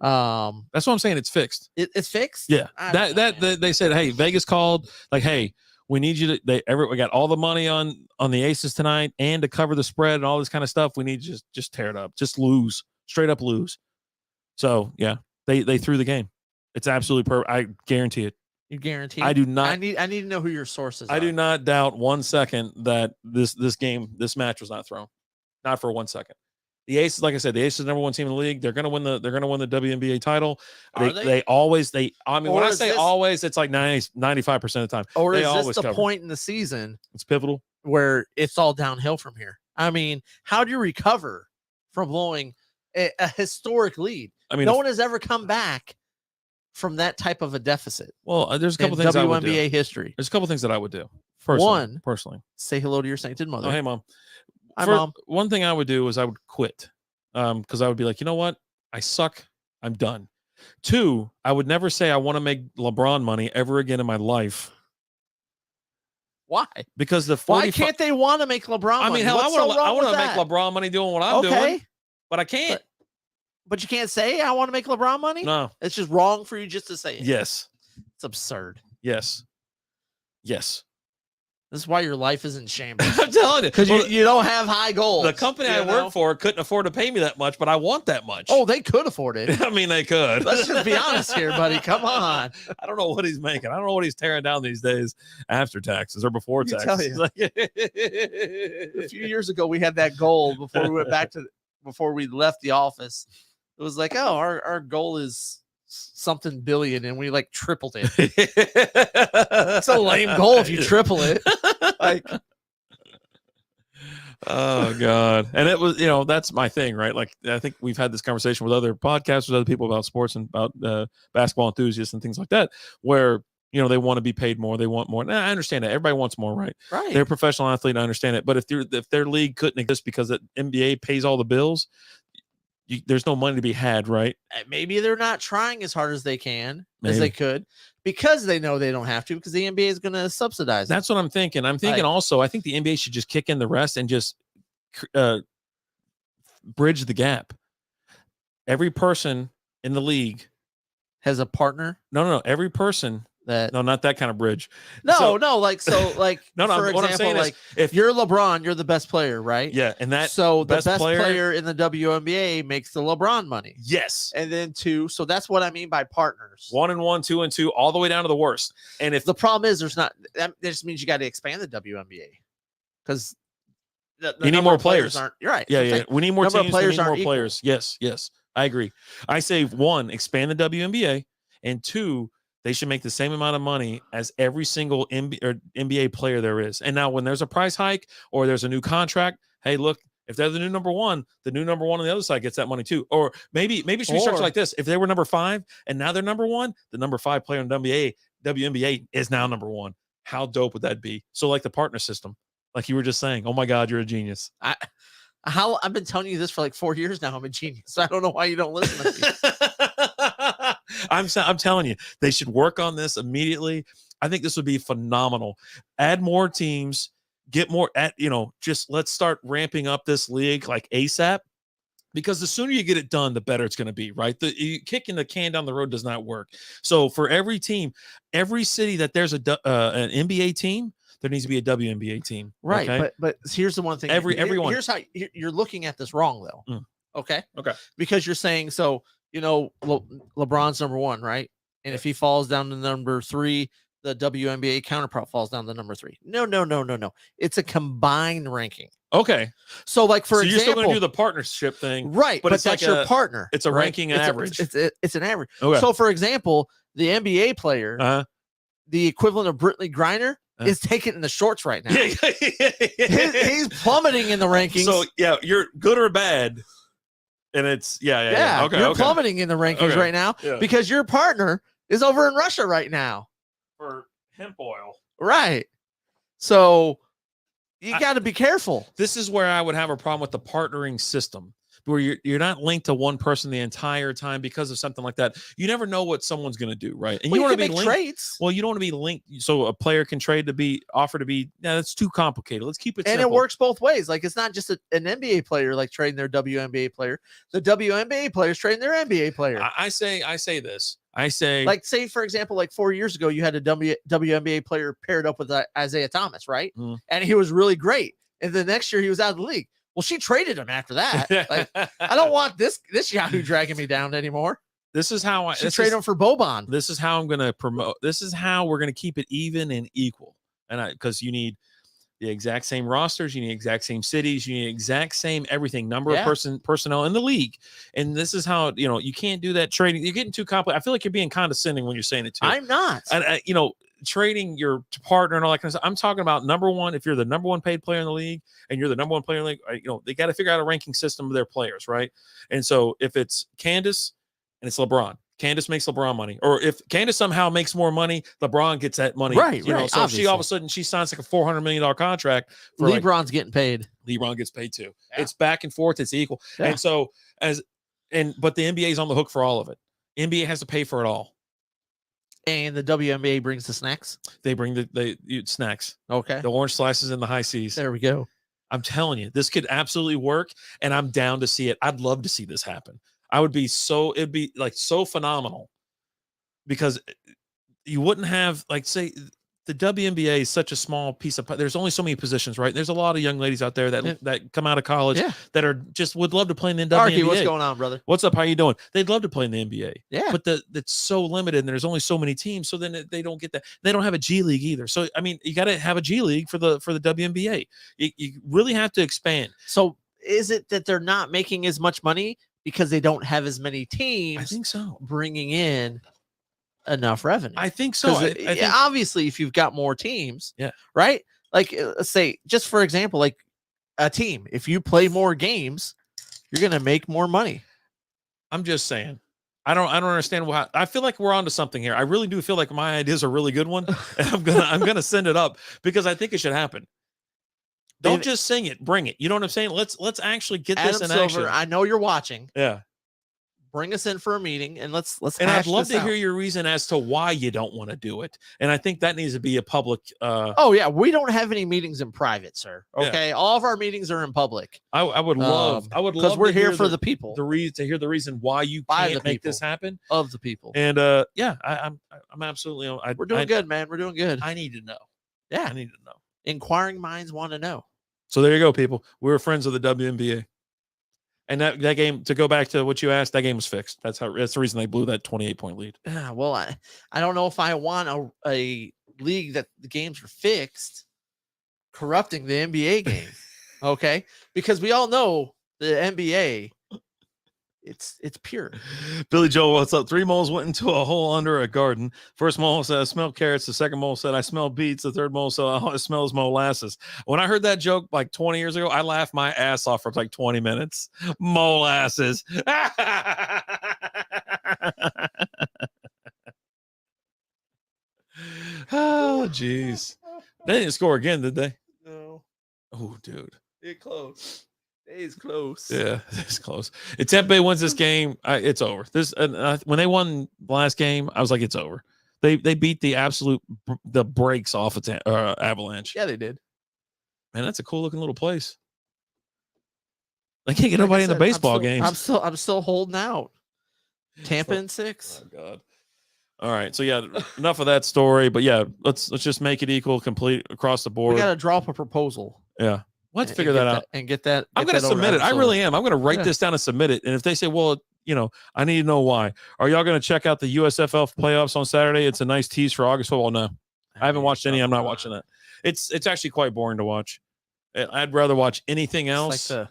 That's what I'm saying. It's fixed. It's fixed. Yeah. They said, hey, Vegas called like, hey, we need you to. We got all the money on the Aces tonight, and to cover the spread and all this kind of stuff, we need to just tear it up, just lose, straight up lose. So yeah, they threw the game. It's absolutely perfect. I guarantee it. You guarantee? I do not. I need to know who your sources are. I do not doubt 1 second that this match was not thrown, not for 1 second. The Aces, like I said, the Aces number one team in the league. They're gonna win the WNBA title. They always. I mean, when I say always, it's like 95% of the time. Or is this the point in the season? It's pivotal where it's all downhill from here. I mean, how do you recover from blowing a historic lead? I mean, no one has ever come back from that type of a deficit. Well, there's a couple things WNBA I would do. history. There's a couple things that I would do. Personally, say hello to your sainted mother. Oh, hey, Mom. Hi, Mom. One thing I would do is I would quit, because I would be like, you know what? I suck. I'm done. 2, I would never say I want to make LeBron money ever again in my life. Why? Because why can't they want to make LeBron money? I mean, hell, I want to make LeBron money doing what I'm doing, but I can't. But you can't say I want to make LeBron money? No. It's just wrong for you just to say it. Yes. It's absurd. Yes. This is why your life is in shambles. I'm telling you, because you don't have high goals. The company I work for couldn't afford to pay me that much, but I want that much. Oh, they could afford it. I mean, they could. Let's just be honest here, buddy. Come on. I don't know what he's making. I don't know what he's tearing down these days after taxes or before taxes. Tell you. A few years ago, we had that goal before we went back to before we left the office. It was like, oh, our goal is something billion, and we like tripled it. It's a lame goal if you triple it. Like, oh god. And it was, that's my thing, right? Like, I think we've had this conversation with other podcasters, other people about sports and about basketball enthusiasts and things like that, where they want to be paid more, they want more. Now, I understand that everybody wants more, right? They're a professional athlete, I understand it. But if their league couldn't exist because the NBA pays all the bills, there's no money to be had, right? Maybe they're not trying as hard as they can, as they could, because they know they don't have to, because the NBA is going to subsidize it. That's what I'm thinking. I'm thinking also, I think the NBA should just kick in the rest and just bridge the gap. Every person in the league has a partner. No. Every person. No, not that kind of bridge. No. No. For example, what I'm saying is, if you're LeBron, you're the best player, right? Yeah, and the best player in the WNBA makes the LeBron money. Yes, and then 2. So that's what I mean by partners. 1 and 1, 2 and 2, all the way down to the worst. And if the problem is that just means you got to expand the WNBA because you need more players. You're right. Yeah. We need more teams. We need more equal. players. Yes. I agree. I say 1, expand the WNBA, and 2. They should make the same amount of money as every single NBA player there is. And now when there's a price hike or there's a new contract, hey, look, if they're the new number one on the other side gets that money too. Or maybe it should be structured like this. If they were number 5 and now they're number 1, the number 5 player in the WNBA is now number 1. How dope would that be? So like the partner system, like you were just saying, oh my God, you're a genius. I've been telling you this for like 4 years now. I'm a genius. I don't know why you don't listen to me. I'm telling you, they should work on this immediately. I think this would be phenomenal. Add more teams, get more just let's start ramping up this league like ASAP, because the sooner you get it done, the better it's going to be, right? Kicking the can down the road does not work. So for every team, every city that there's an NBA team, there needs to be a WNBA team. Right. Okay? But here's the one thing. Everyone. Here's how you're looking at this wrong, though. Okay. Because you're saying, so, LeBron's number 1, right? And if he falls down to number 3, the WNBA counterpart falls down to number 3. No. It's a combined ranking. Okay. So like, for example, you're still going to do the partnership thing. Right. But it's that's like your partner. It's a ranking and average. It's an average. Okay. So for example, the NBA player, the equivalent of Brittany Griner, is taking in the shorts right now. He's plummeting in the rankings. So yeah, you're good or bad. And it's Okay. You're plummeting in the rankings right now because your partner is over in Russia right now for hemp oil. Right. So you got to be careful. This is where I would have a problem with the partnering system, where you're not linked to one person the entire time because of something like that. You never know what someone's going to do, right? And you want to be linked. Trades. Well, you don't want to be linked, so a player can trade to be offered to be. Yeah, that's too complicated. Let's keep it simple. And it works both ways. Like, it's not just an NBA player like trading their WNBA player. The WNBA players trading their NBA player. I say this. I say, like, say for example, like 4 years ago, you had a WNBA player paired up with Isaiah Thomas, right? And he was really great. And the next year he was out of the league. Well, she traded him after that. Like, I don't want this Yahoo dragging me down anymore. This is how she trade him for Boban. This is how I'm going to promote. This is how we're going to keep it even and equal. And because you need the exact same rosters, you need exact same cities, you need exact same everything, number of personnel in the league. And this is how, you can't do that trading. You're getting too complicated. I feel like you're being condescending when you're saying it too. I'm not. And trading your partner and all that kind of stuff. I'm talking about number 1. If you're the number 1 paid player in the league and you're the number 1 player in the league, they got to figure out a ranking system of their players, right? And so if it's Candace and it's LeBron, Candace makes LeBron money. Or if Candace somehow makes more money, LeBron gets that money. Right. So obviously. If she all of a sudden she signs like a $400 million contract, for LeBron's getting paid. LeBron gets paid too. Yeah. It's back and forth. It's equal. Yeah. And so but the NBA is on the hook for all of it. NBA has to pay for it all. And the WNBA brings the snacks. They bring the snacks. Okay. The orange slices and the high C's. There we go. I'm telling you, this could absolutely work, and I'm down to see it. I'd love to see this happen. It'd be like so phenomenal, because you wouldn't have, like, say the WNBA is such a small piece of. There's only so many positions, right? There's a lot of young ladies out there that come out of college that are just would love to play in the WNBA. Arky, what's going on, brother? What's up? How you doing? They'd love to play in the NBA. Yeah, but that's so limited, and there's only so many teams. So then they don't get that. They don't have a G League either. So I mean, you got to have a G League for the WNBA. You really have to expand. So is it that they're not making as much money because they don't have as many teams? I think so. Bringing in enough revenue. I think so. I think, obviously, if you've got more teams, yeah, right? Like, let's say, just for example, like a team, if you play more games, you're gonna make more money. I'm just saying. I don't understand why. I feel like we're onto something here. I really do feel like my idea is a really good one, and I'm gonna send it up because I think it should happen. Don't just sing it, bring it. You know what I'm saying? Let's actually get Adam this in Silver, action. I know you're watching. Yeah. Bring us in for a meeting and let's. And I'd love to hear your reason as to why you don't want to do it. And I think that needs to be a public. Oh yeah, we don't have any meetings in private, sir. Okay, all of our meetings are in public. I would love because we're here for the people. To hear the reason why you can't make this happen of the people. And yeah, I'm absolutely. We're doing good, man. We're doing good. I need to know. Yeah, I need to know. Inquiring minds want to know. So there you go, people. We were friends of the WNBA. And that game, to go back to what you asked, that game was fixed. That's the reason they blew that 28-point lead. Yeah, well, I don't know if I want a league that the games are fixed, corrupting the NBA game. Okay, because we all know the NBA, it's pure. Billy Joel, what's up? 3 moles went into a hole under a garden. First mole said, I smell carrots. The second mole said, I smell beets. The third mole said, it smells molasses. When I heard that joke like 20 years ago, I laughed my ass off for like 20 minutes. Molasses. Oh, jeez. They didn't score again, did they? No. Oh, dude. It's close. It's close. Yeah, it's close. If Tampa Bay wins this game, it's over. When they won the last game, I was like, it's over. They beat the brakes off of Avalanche. Yeah, they did. Man, that's a cool looking little place. They can't get nobody in the baseball games. I'm still holding out. Tampa in 6. Oh God. All right, so yeah, enough of that story. But yeah, let's just make it equal, complete across the board. We got to draw up a proposal. Yeah. We'll have to figure that out and get that. I'm going to submit it. I really am. I'm going to write this down and submit it. And if they say, well, I need to know why. Are y'all going to check out the USFL playoffs on Saturday? It's a nice tease for August football. No, I haven't watched any. I'm not watching that. It's actually quite boring to watch. I'd rather watch anything else. Like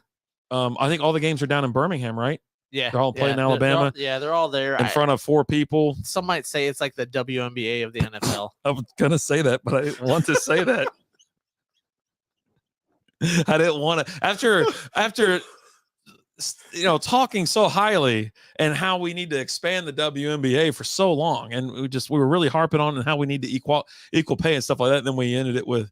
I think all the games are down in Birmingham, right? Yeah. They're all playing in Alabama. They're all there. In front of 4 people. Some might say it's like the WNBA of the NFL. I was going to say that, but I didn't want to say that. I didn't want to after talking so highly and how we need to expand the WNBA for so long, and we were really harping on how we need to equal pay and stuff like that. And then we ended it with,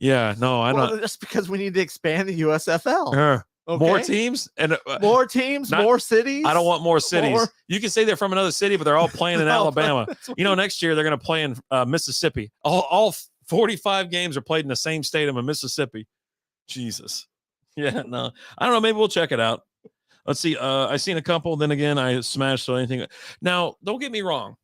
I'm not. Just because we need to expand the USFL. Okay. More teams and more teams, more cities. I don't want more cities. You can say they're from another city, but they're all playing in Alabama. Next year they're going to play in Mississippi. All 45 games are played in the same stadium in Mississippi. Jesus. Yeah, no. I don't know. Maybe we'll check it out. Let's see. I seen a couple. Then again, I smashed or anything. Now, don't get me wrong.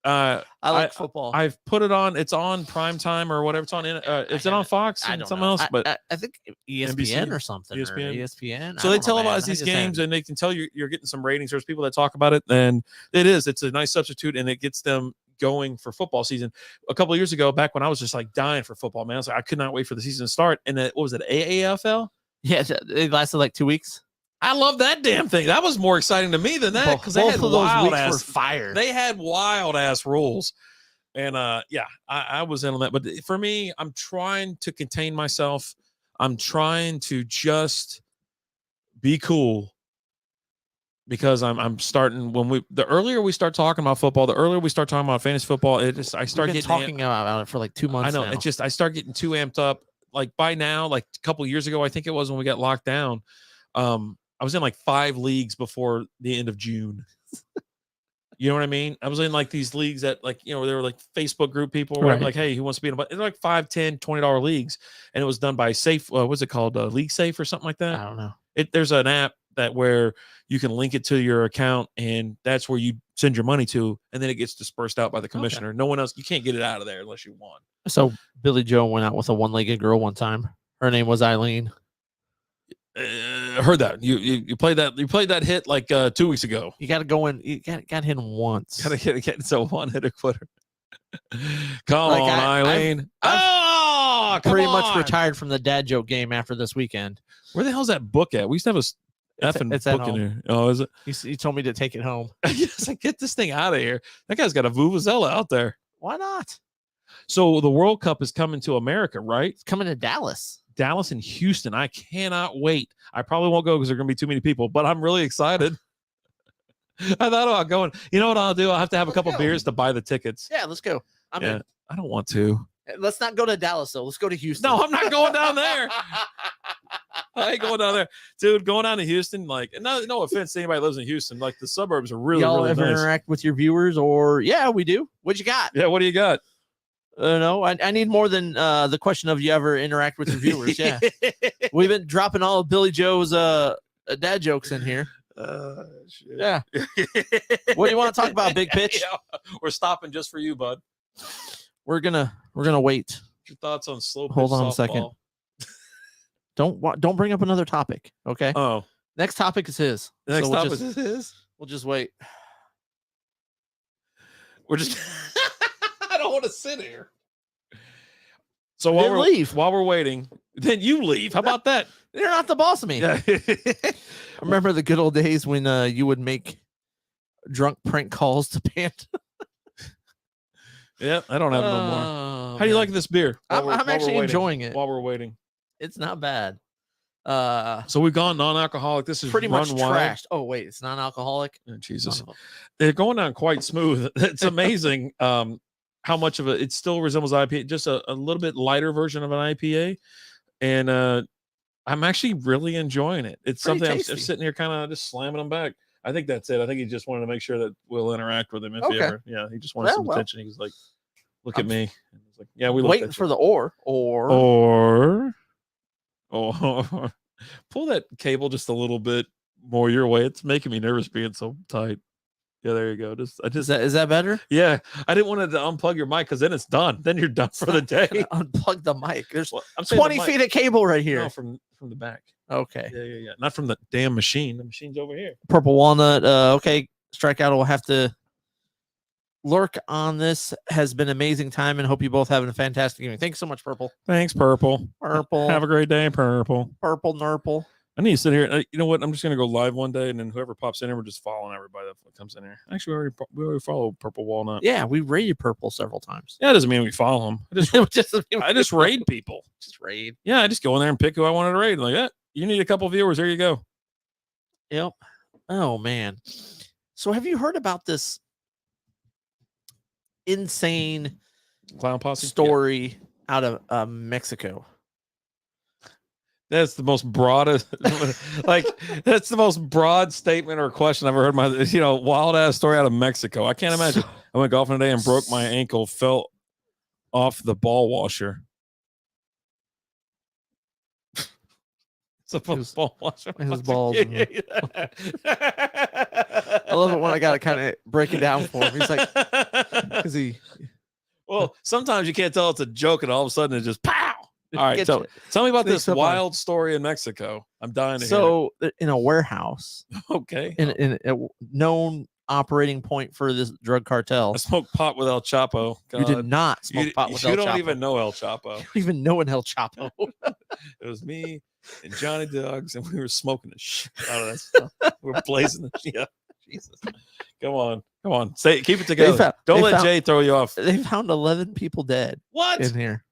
I like football. I've put it on. It's on prime time or whatever. It's on. Is it on Fox and something else? But I think ESPN NBC? Or something. ESPN. So they televise these games, and they can tell you're getting some ratings. There's people that talk about it, and it's a nice substitute, and it gets them going for football season. A couple of years ago, back when I was just like dying for football, man, I could not wait for the season to start. And what was it, AAFL? Yeah, it lasted like 2 weeks. I love that damn thing. That was more exciting to me than that because they had wild ass fire. They had wild ass rules, and I was in on that. But for me, I'm trying to contain myself. I'm trying to just be cool. Because I'm starting the earlier we start talking about football, the earlier we start talking about fantasy football, I start getting talking about it for like 2 months. I know. Now. I start getting too amped up. Like by now, like a couple of years ago, I think it was when we got locked down. I was in like 5 leagues before the end of June. You know what I mean? I was in like these leagues that they were like Facebook group people where I'm like, hey, who wants to be in they're like $5, $10, $20 leagues. And it was done by Safe. What's it called? League Safe or something like that. I don't know. There's an app. that where you can link it to your account, and that's where you send your money to, and then it gets dispersed out by the commissioner. Okay. No one else, you can't get it out of there unless you want. So Billy Joe went out with a one-legged girl one time. Her name was Eileen. Heard that you played that hit like 2 weeks ago. You got to go in. You got hit once. Got to get it's a one-hitter quitter. Come on, Eileen. I've pretty much retired from the dad joke game after this weekend. Effing the hell's that book at? We used to have a book in here. Oh, is it? You told me to take it home. Yes, I get this thing out of here. That guy's got a vuvuzela out there. Why not? So the World Cup is coming to America, right? It's coming to Dallas. Dallas and Houston. I cannot wait. I probably won't go because there are going to be too many people, but I'm really excited. I thought about going. You know what I'll do? I'll have to have a couple beers to buy the tickets. Yeah, let's go. I'm in. I don't want to. Let's not go to Dallas, though. Let's go to Houston. No, I'm not going down there. I ain't going down there. Dude, going down to Houston, like, no offense to anybody who lives in Houston. Like, the suburbs are really, Y'all really ever nice. Interact with your viewers? Or, yeah, we do. What you got? Yeah, what do you got? No, I need more than the question of you ever interact with your viewers. Yeah. We've been dropping all of Billy Joe's dad jokes in here. Shit. Yeah. What do you want to talk about, Big Pitch? Yeah, we're stopping just for you, bud. We're gonna wait. Your thoughts on slow pitch Hold on softball? a second. Don't bring up another topic. Okay. Oh. Next topic is his. The next topic is his. We'll just wait. We're just. I don't want to sit here. So while we're waiting, then you leave. How about that? You're not the boss of me. Yeah. I remember the good old days when you would make drunk prank calls to Panda. Yeah, I don't have no more. How do you like this beer? I'm actually enjoying it while we're waiting. It's not bad. So we've gone non-alcoholic. This is pretty much Wild. trashed. Oh wait, it's non-alcoholic. Oh, Jesus, they're going down quite smooth. It's amazing how much of it still resembles IPA, just a little bit lighter version of an IPA, and I'm actually really enjoying it. It's pretty something tasty. I'm sitting here kind of just slamming them back. I think that's it. I think he just wanted to make sure that we'll interact with him if he ever. Yeah, he just wanted some attention. He was like, "Look at me." And he's like, "Yeah, we waiting for the or pull that cable just a little bit more your way. It's making me nervous being so tight." Yeah, there you go. Is that better? Yeah, I didn't want to unplug your mic because then it's done. Then you're done for the day. Unplug the mic. There's 20 feet of cable right here. No, from the back. Okay. Yeah. Not from the damn machine. The machine's over here. Purple walnut. Okay. Strikeout will have to lurk on this. Has been an amazing time, and hope you both having a fantastic evening. Thanks so much, Purple. Thanks, Purple. Purple. Have a great day, Purple. Purple Nurple. I need to sit here. You know what? I'm just going to go live one day, and then whoever pops in here, we're just following everybody that comes in here. Actually, we already follow Purple Walnut. Yeah, we raided Purple several times. Yeah, it doesn't mean we follow them. I just raid people. Just raid. Yeah, I just go in there and pick who I wanted to raid. Like, yeah, you need a couple viewers. Here you go. Yep. Oh, man. So have you heard about this insane clown posse story out of Mexico? That's the most broadest, that's the most broad statement or question I've ever heard. Wild ass story out of Mexico. I can't imagine. I went golfing today and broke my ankle, fell off the ball washer. It's a ball washer. His balls. I love it when I got to kind of break it down for him. He's like, because well, sometimes you can't tell it's a joke, and all of a sudden it just pow. All right, tell me about this wild story in Mexico. I'm dying to hear. So, in a warehouse, okay, in a known operating point for this drug cartel. I smoked pot with El Chapo. God. You did not smoke pot with El Chapo. You don't even know El Chapo. You don't even know an El Chapo. It was me and Johnny Dogs, and we were smoking the shit out of that stuff. We were blazing the shit. Jesus. Come on. Keep it together. Don't let Jay throw you off. They found 11 people dead. What? In here.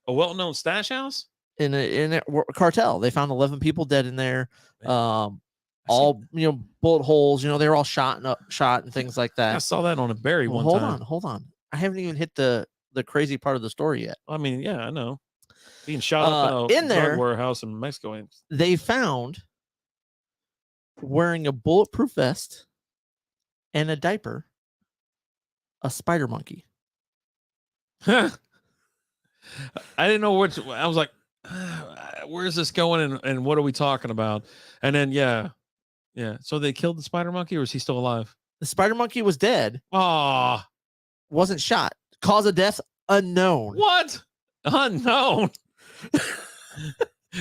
A well-known stash house? In a cartel. They found 11 people dead in there. All bullet holes. They were all shot and things like that. I saw that on a berry one time. Hold on. I haven't even hit the crazy part of the story yet. I mean, yeah, I know. Being shot up in a drug warehouse in Mexico. They found, wearing a bulletproof vest and a diaper, a spider monkey. I didn't know which. I was like, where's this going and what are we talking about? And then yeah. So they killed the spider monkey, or is he still alive? The spider monkey was dead. Oh, wasn't shot. Cause of death unknown. What? Unknown.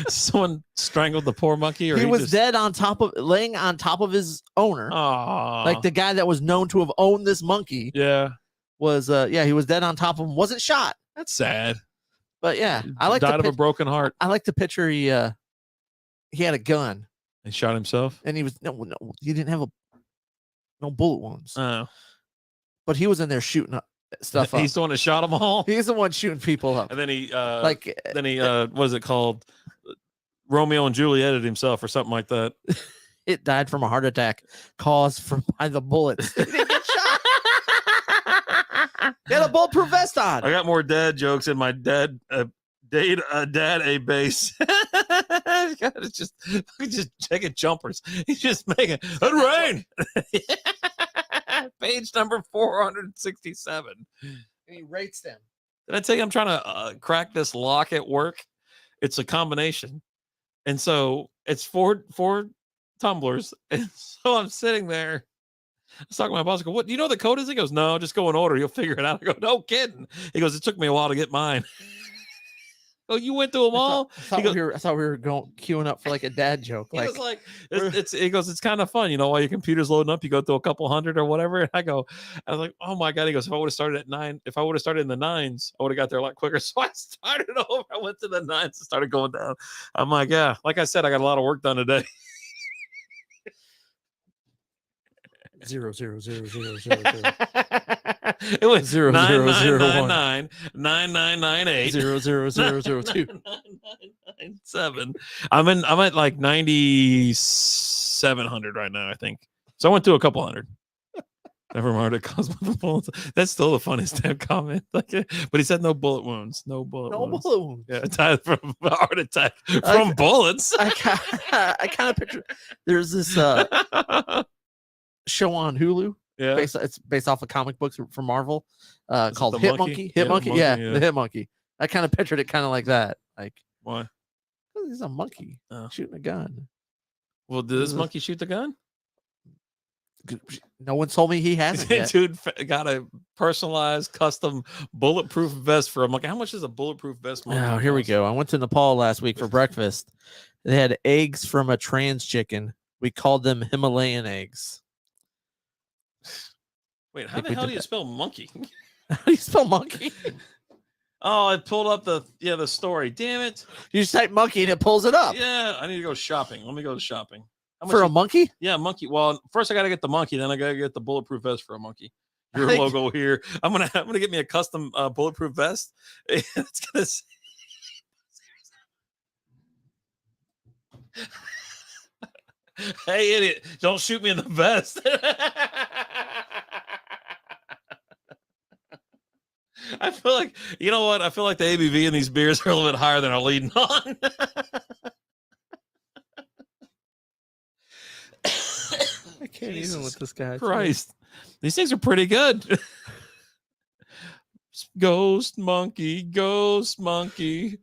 Someone strangled the poor monkey, or he was dead laying on top of his owner. Oh, like the guy that was known to have owned this monkey. Yeah. Was he was dead on top of him. Wasn't shot. That's sad. But yeah, I like died of a broken heart. I like to picture he had a gun. And shot himself. And he was no, he didn't have no bullet wounds. Oh. But he was in there shooting stuff up. He's the one that shot them all. He's the one shooting people up. And then he what was it called? Romeo and Juliet himself or something like that. It died from a heart attack caused by the bullets. He didn't get shot. He had a bulletproof vest on. I got more dad jokes in my dad a base. It's just checking jumpers. He's just making it rain. Page number 467. And he rates them. Did I tell you I'm trying to crack this lock at work? It's a combination. And so it's four tumblers. And so I'm sitting there. I was talking to my boss. I go, what? Do you know what the code is? He goes, no, just go in order. You'll figure it out. I go, no kidding. He goes, it took me a while to get mine. Oh, you went through them all? I thought we were queuing up for like a dad joke. He was like, he goes, it's kind of fun, while your computer's loading up, you go through a couple hundred or whatever. And I was like, oh my God. He goes, if I would have started at 9, if I would have started in the 9s, I would have got there a lot quicker. So I started over. I went to the 9s and started going down. I'm like, yeah, like I said, I got a lot of work done today. 0 0 0 0 0 0. It was 0 0 0 1 9998 0 0 0 0 2 7. I'm at like 9,700 right now, I think. So I went to a couple hundred. Never mind. It caused by the bullets. That's still the funniest damn comment. But he said no bullet wounds. No bullet wounds. Yeah, died from a heart attack from bullets. I kind of picture there's this show on Hulu. Yeah, it's based off of comic books from Marvel, called Hit Monkey. Hit Monkey. Yeah, the Hit Monkey. I kind of pictured it kind of like that. Like, why? He's a monkey shooting a gun. Well, did this monkey shoot the gun? No one told me he hasn't yet. Dude got a personalized custom bulletproof vest for a monkey. How much is a bulletproof vest? Oh, here we go. I went to Nepal last week for breakfast. They had eggs from a trans chicken. We called them Himalayan eggs. Wait, how the hell do you spell monkey? How do you spell monkey? Oh, I pulled up the story. Damn it. You just type monkey and it pulls it up. Yeah, I need to go shopping. Let me go shopping. For a monkey? Yeah, monkey. Well, first I got to get the monkey, then I got to get the bulletproof vest for a monkey. Your logo here. I'm gonna get me a custom bulletproof vest. It's gonna say... Hey, idiot! Don't shoot me in the vest. I feel like, you know what? I feel like the ABV in these beers are a little bit higher than our leading on. I can't even with this guy. Christ. These things are pretty good. Ghost monkey, ghost monkey.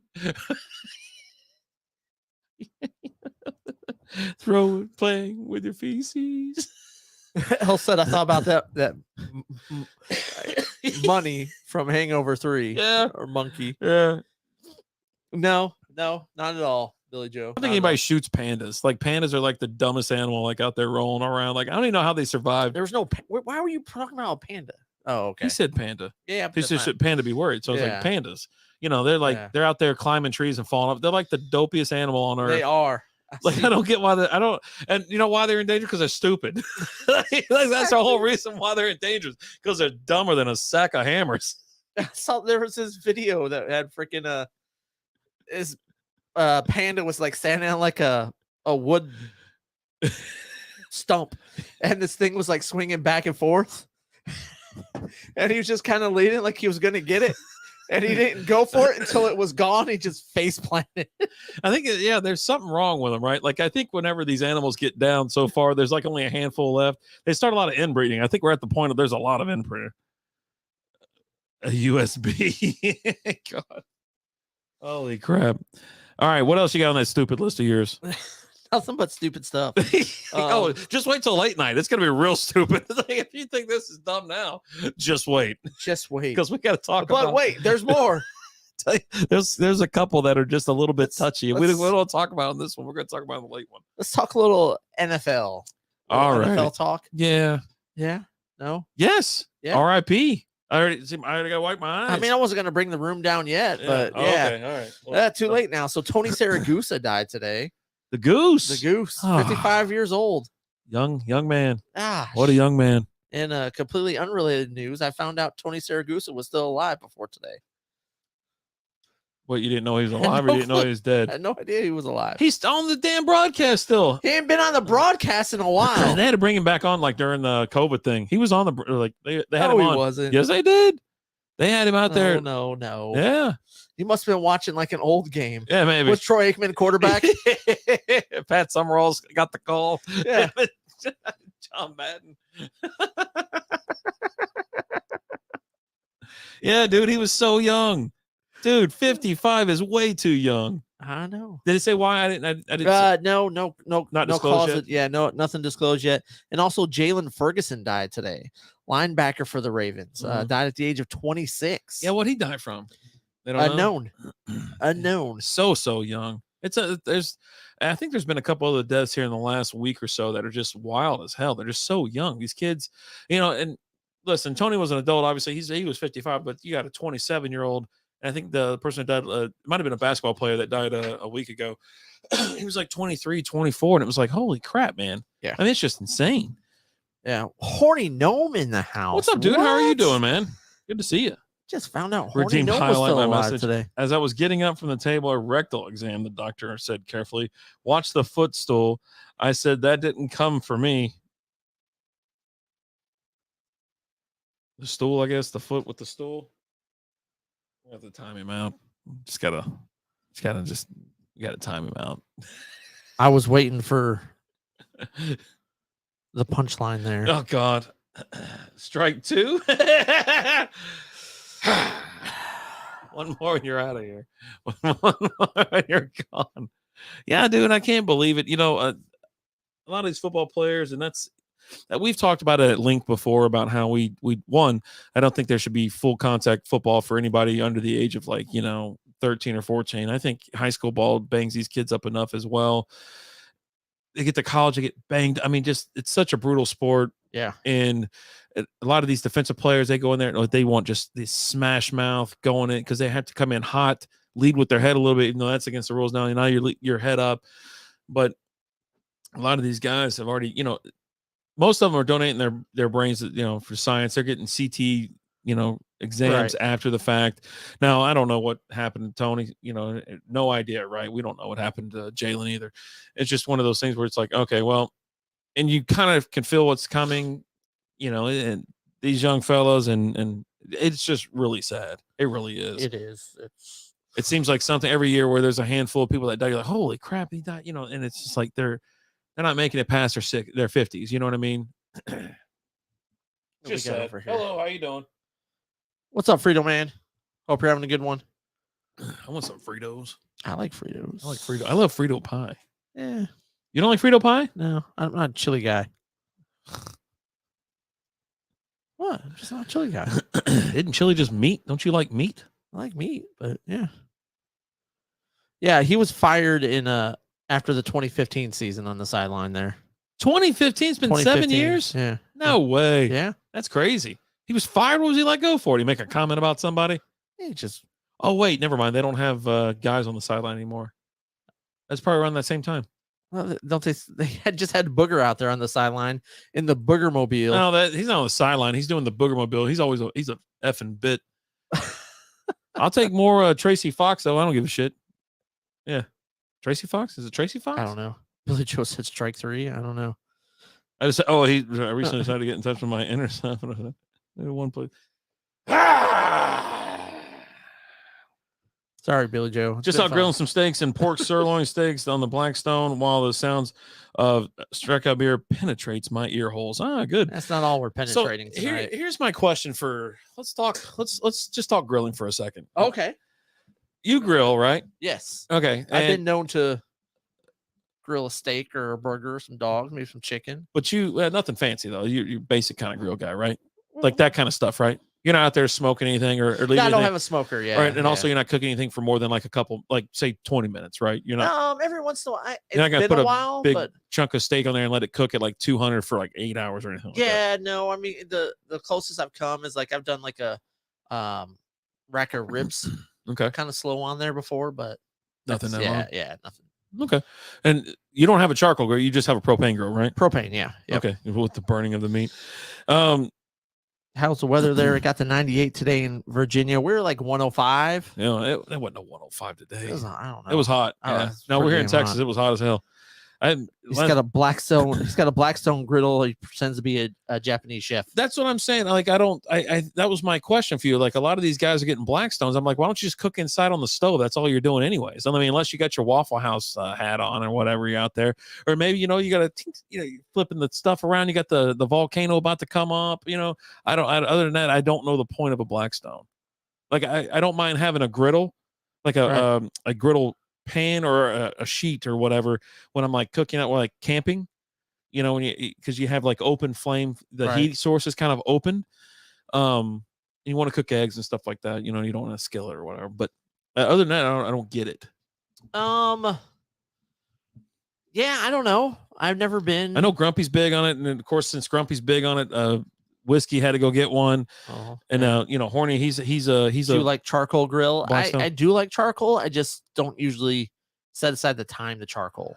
Throw it, playing with your feces. Elle said, I thought about that money from Hangover 3. Yeah. Or Monkey. Yeah. No, not at all, Billy Joe. I don't think anybody shoots pandas. Like, pandas are like the dumbest animal, like out there rolling around. Like, I don't even know how they survived. There was no. Why were you talking about a panda? Oh, okay. He said panda. Yeah. He said panda be worried. So I was like, pandas. They're like, they're out there climbing trees and falling up. They're like the dopiest animal on earth. They are. I don't get why and you know why they're endangered? Because they're stupid. That's the whole reason why they're endangered. Because they're dumber than a sack of hammers. I saw there was this video that had freaking his panda was like standing on like a wood stump, and this thing was like swinging back and forth, and he was just kind of leaning like he was gonna get it. And he didn't go for it until it was gone. He just face planted. I think, there's something wrong with them, right? Like, I think whenever these animals get down so far, there's like only a handful left. They start a lot of inbreeding. I think we're at the point of there's a lot of inbreeding. A USB. God. Holy crap. All right, what else you got on that stupid list of yours? Nothing but stupid stuff. Oh, just wait till late night. It's gonna be real stupid. If you think this is dumb now, just wait. Just wait, because we got to talk but about. Wait, there's more. There's a couple that are just a little bit touchy. We don't talk about on this one. We're going to talk about in the late one. Let's talk a little NFL. All right. NFL talk. Yeah. No. Yes. Yeah. R.I.P. I already got to wipe my eyes. I mean, I wasn't going to bring the room down yet, but Okay. All right. Well, too late now. So Tony Saragusa died today. The Goose. 55 years old. Young man. Gosh. What a young man. In a completely unrelated news, I found out Tony Saragusa was still alive before today. What, you didn't know he was alive, or you didn't know he was dead? I had no idea he was alive. He's on the damn broadcast still. He ain't been on the broadcast in a while. They had to bring him back on like during the COVID thing. He was on the they had him on. He wasn't. Yes, they did. They had him out there. No. Yeah. He must have been watching like an old game. Yeah, maybe. With Troy Aikman quarterback. Pat Summerall's got the call. Yeah. John Madden. Yeah, dude, he was so young. Dude, 55 is way too young. I know. Did it say why? I didn't. No, not no disclosed cause. yet? Yeah, nothing disclosed yet. And also, Jalen Ferguson died today, linebacker for the Ravens. Died at the age of 26. Yeah, what'd he die from? They don't know? Unknown. So young. I think there's been a couple other deaths here in the last week or so that are just wild as hell. They're just so young. These kids, and listen, Tony was an adult. Obviously, he was 55, but you got a 27-year-old. And I think the person that died might have been a basketball player that died a week ago. He was like 23, 24, and it was like, holy crap, man. Yeah. I mean, it's just insane. Yeah. Horny Gnome in the house. What's up, dude? How are you doing, man? Good to see you. Just found out Horny Redeemed Gnome was highlight still my alive message. today. As I was getting up from the table, a rectal exam, the doctor said carefully, watch the footstool. I said, that didn't come for me. The stool, I guess, the foot with the stool. We have to time him out. You gotta time him out. I was waiting for the punchline there. Oh God. Strike two. One more and you're out of here. One more and you're gone. Yeah, dude, I can't believe it. A lot of these football players, and that's we've talked about it at length before about how we I don't think there should be full contact football for anybody under the age of 13 or 14. I think high school ball bangs these kids up enough as well. They get to college, they get banged. I mean, just it's such a brutal sport. Yeah. And a lot of these defensive players, they go in there and they want just this smash mouth going in because they have to come in hot, lead with their head a little bit. That's against the rules now. Now you're your head up. But a lot of these guys have already, most of them are donating their brains, for science. They're getting CT, exams after the fact. Now, I don't know what happened to Tony, no idea, right? We don't know what happened to Jalen either. It's just one of those things where it's like, okay, well, and you kind of can feel what's coming, and these young fellows, and it's just really sad. It really is. It is. It seems like something every year where there's a handful of people that die. You're like, holy crap, he died, and it's just like they're not making it past their 50s. You know what I mean? Just sad. Over here. Hello, how you doing? What's up, Frito Man? Hope you're having a good one. I want some Fritos. I like Fritos. I like Frito. I love Frito pie. Yeah. You don't like Frito pie? No, I'm not a chili guy. What? I'm just not a chili guy. Isn't chili just meat? Don't you like meat? I like meat, but yeah. Yeah, he was fired in after the 2015 season on the sideline there. 2015? It's been 7 years? Yeah. No way. Yeah. That's crazy. He was fired. What was he let go for? Did he make a comment about somebody? He just. Oh, wait. Never mind. They don't have guys on the sideline anymore. That's probably around that same time. Well, don't they had just had Booger out there on the sideline in the Booger Mobile. No, he's not on the sideline. He's doing the Booger Mobile. He's a effing bit. I'll take more Tracy Fox, though. I don't give a shit. Yeah. Tracy Fox? Is it Tracy Fox? I don't know. Billy Joe said strike three. I don't know. I recently decided to get in touch with my inner self. One place. Sorry, Billy Joe. Just out grilling some steaks and pork sirloin steaks on the Blackstone while the sounds of Strikeout Beer penetrates my ear holes. Good. That's not all we're penetrating so tonight. Here's my question let's just talk grilling for a second. Okay. You grill, right? Yes. Okay. I've been known to grill a steak or a burger, some dogs, maybe some chicken. But you nothing fancy though. You're basic kind of grill guy, right? Like that kind of stuff, right? You're not out there smoking anything or leaving I don't anything. have a smoker yet. Right. And also you're not cooking anything for more than like a couple, like say 20 minutes, right? You're not every once in a while. You're not gonna put a big chunk of steak on there and let it cook at like 200 for like 8 hours or anything like that. No, I mean the closest I've come is like I've done like a rack of ribs. Okay. Kind of slow on there before, but nothing that long. Yeah, nothing. Okay. And you don't have a charcoal grill, you just have a propane grill, right? Propane, yeah. Yep. Okay. With the burning of the meat. How's the weather there? It got to 98 today in Virginia. We were like 105. Yeah, it wasn't a 105 today. I don't know. It was hot. Yeah. No, we're here in Texas. It was hot as hell. He's got a Blackstone griddle. He pretends to be a Japanese chef. That's what I'm saying. Like, that was my question for you. Like, a lot of these guys are getting Blackstones. I'm like, why don't you just cook inside on the stove? That's all you're doing anyways. I mean, unless you got your Waffle House hat on or whatever you're out there, or maybe, you got you're flipping the stuff around. You got the volcano about to come up, other than that, I don't know the point of a Blackstone. Like, I don't mind having a griddle, like a griddle pan or a sheet or whatever when I'm like cooking out, like camping, because you have like open flame, the heat source is kind of open. You want to cook eggs and stuff like that, you don't want a skillet or whatever. But other than that, I don't get it. Yeah, I don't know. I've never been. I know Grumpy's big on it, and of course, since Grumpy's big on it, Whiskey had to go get one. And Horny, he's do like charcoal grill. Blackstone? I do like charcoal. I just don't usually set aside the time to charcoal.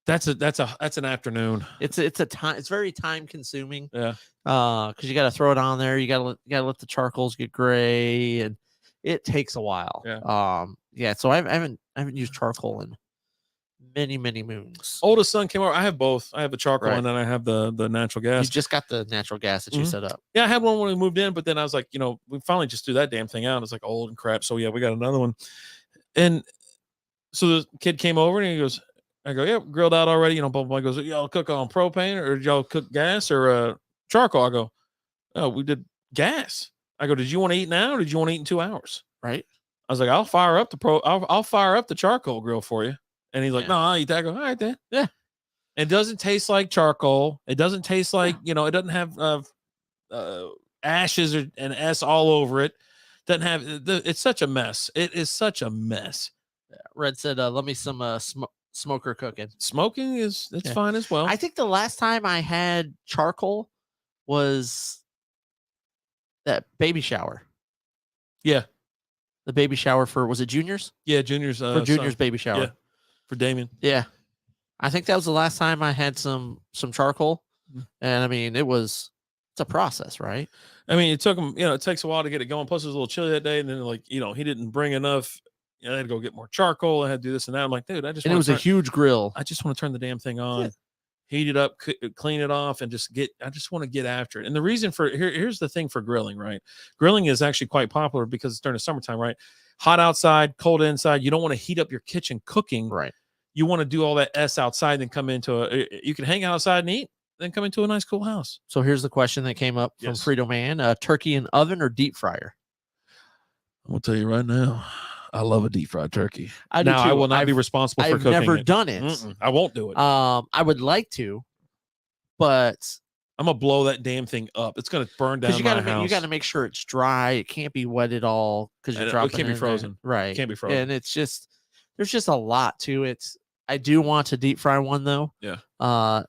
That's an afternoon. It's a time. It's very time consuming. Yeah. Because you got to throw it on there. You got to let the charcoals get gray, and it takes a while. Yeah. So I haven't used charcoal in many moons. Oldest son came over. I have both. I have the charcoal and then I have the natural gas. You just got the natural gas that you set up. Yeah, I had one when we moved in, but then I was like, we finally just threw that damn thing out. It's like old and crap. So yeah, we got another one. And so the kid came over and he goes, I go, yeah, grilled out already. Blah, blah, blah. He goes, y'all cook on propane or y'all cook gas or charcoal? I go, oh, we did gas. I go, did you want to eat now or did you want to eat in 2 hours? Right. I was like, I'll fire up the charcoal grill for you. And he's like, no, I'll eat that. I go, all right, then. Yeah. It doesn't taste like charcoal. It doesn't taste like, it doesn't have ashes and S all over it. Doesn't have, it's such a mess. It is such a mess. Red said, let me some smoker cooking. Smoking it's fine as well. I think the last time I had charcoal was that baby shower. Yeah. The baby shower was it Junior's? Yeah, Junior's. For Junior's baby shower. Yeah. For Damien. Yeah. I think that was the last time I had some charcoal. And I mean, it's a process, right? I mean, it took him, it takes a while to get it going. Plus it was a little chilly that day. And then he didn't bring enough. I had to go get more charcoal. I had to do this and that. I'm like, dude, it was a huge grill. I just want to turn the damn thing on, heat it up, clean it off, and I just want to get after it. And the reason here's the thing for grilling, right? Grilling is actually quite popular because it's during the summertime, right? Hot outside, cold inside. You don't want to heat up your kitchen cooking. Right. You want to do all that outside, then come into you can hang outside and eat, then come into a nice cool house. So here's the question that came up from Frito Man: turkey in oven or deep fryer? I'm gonna tell you right now, I love a deep fried turkey. I do too. I will not be responsible for cooking. I've never done it. I won't do it. I would like to, but I'm gonna blow that damn thing up. It's gonna burn down my house. You got to make sure it's dry. It can't be wet at all because you're dropping. It can't be frozen. Right. It can't be frozen. And there's just a lot to it. I do want to deep fry one though. Yeah.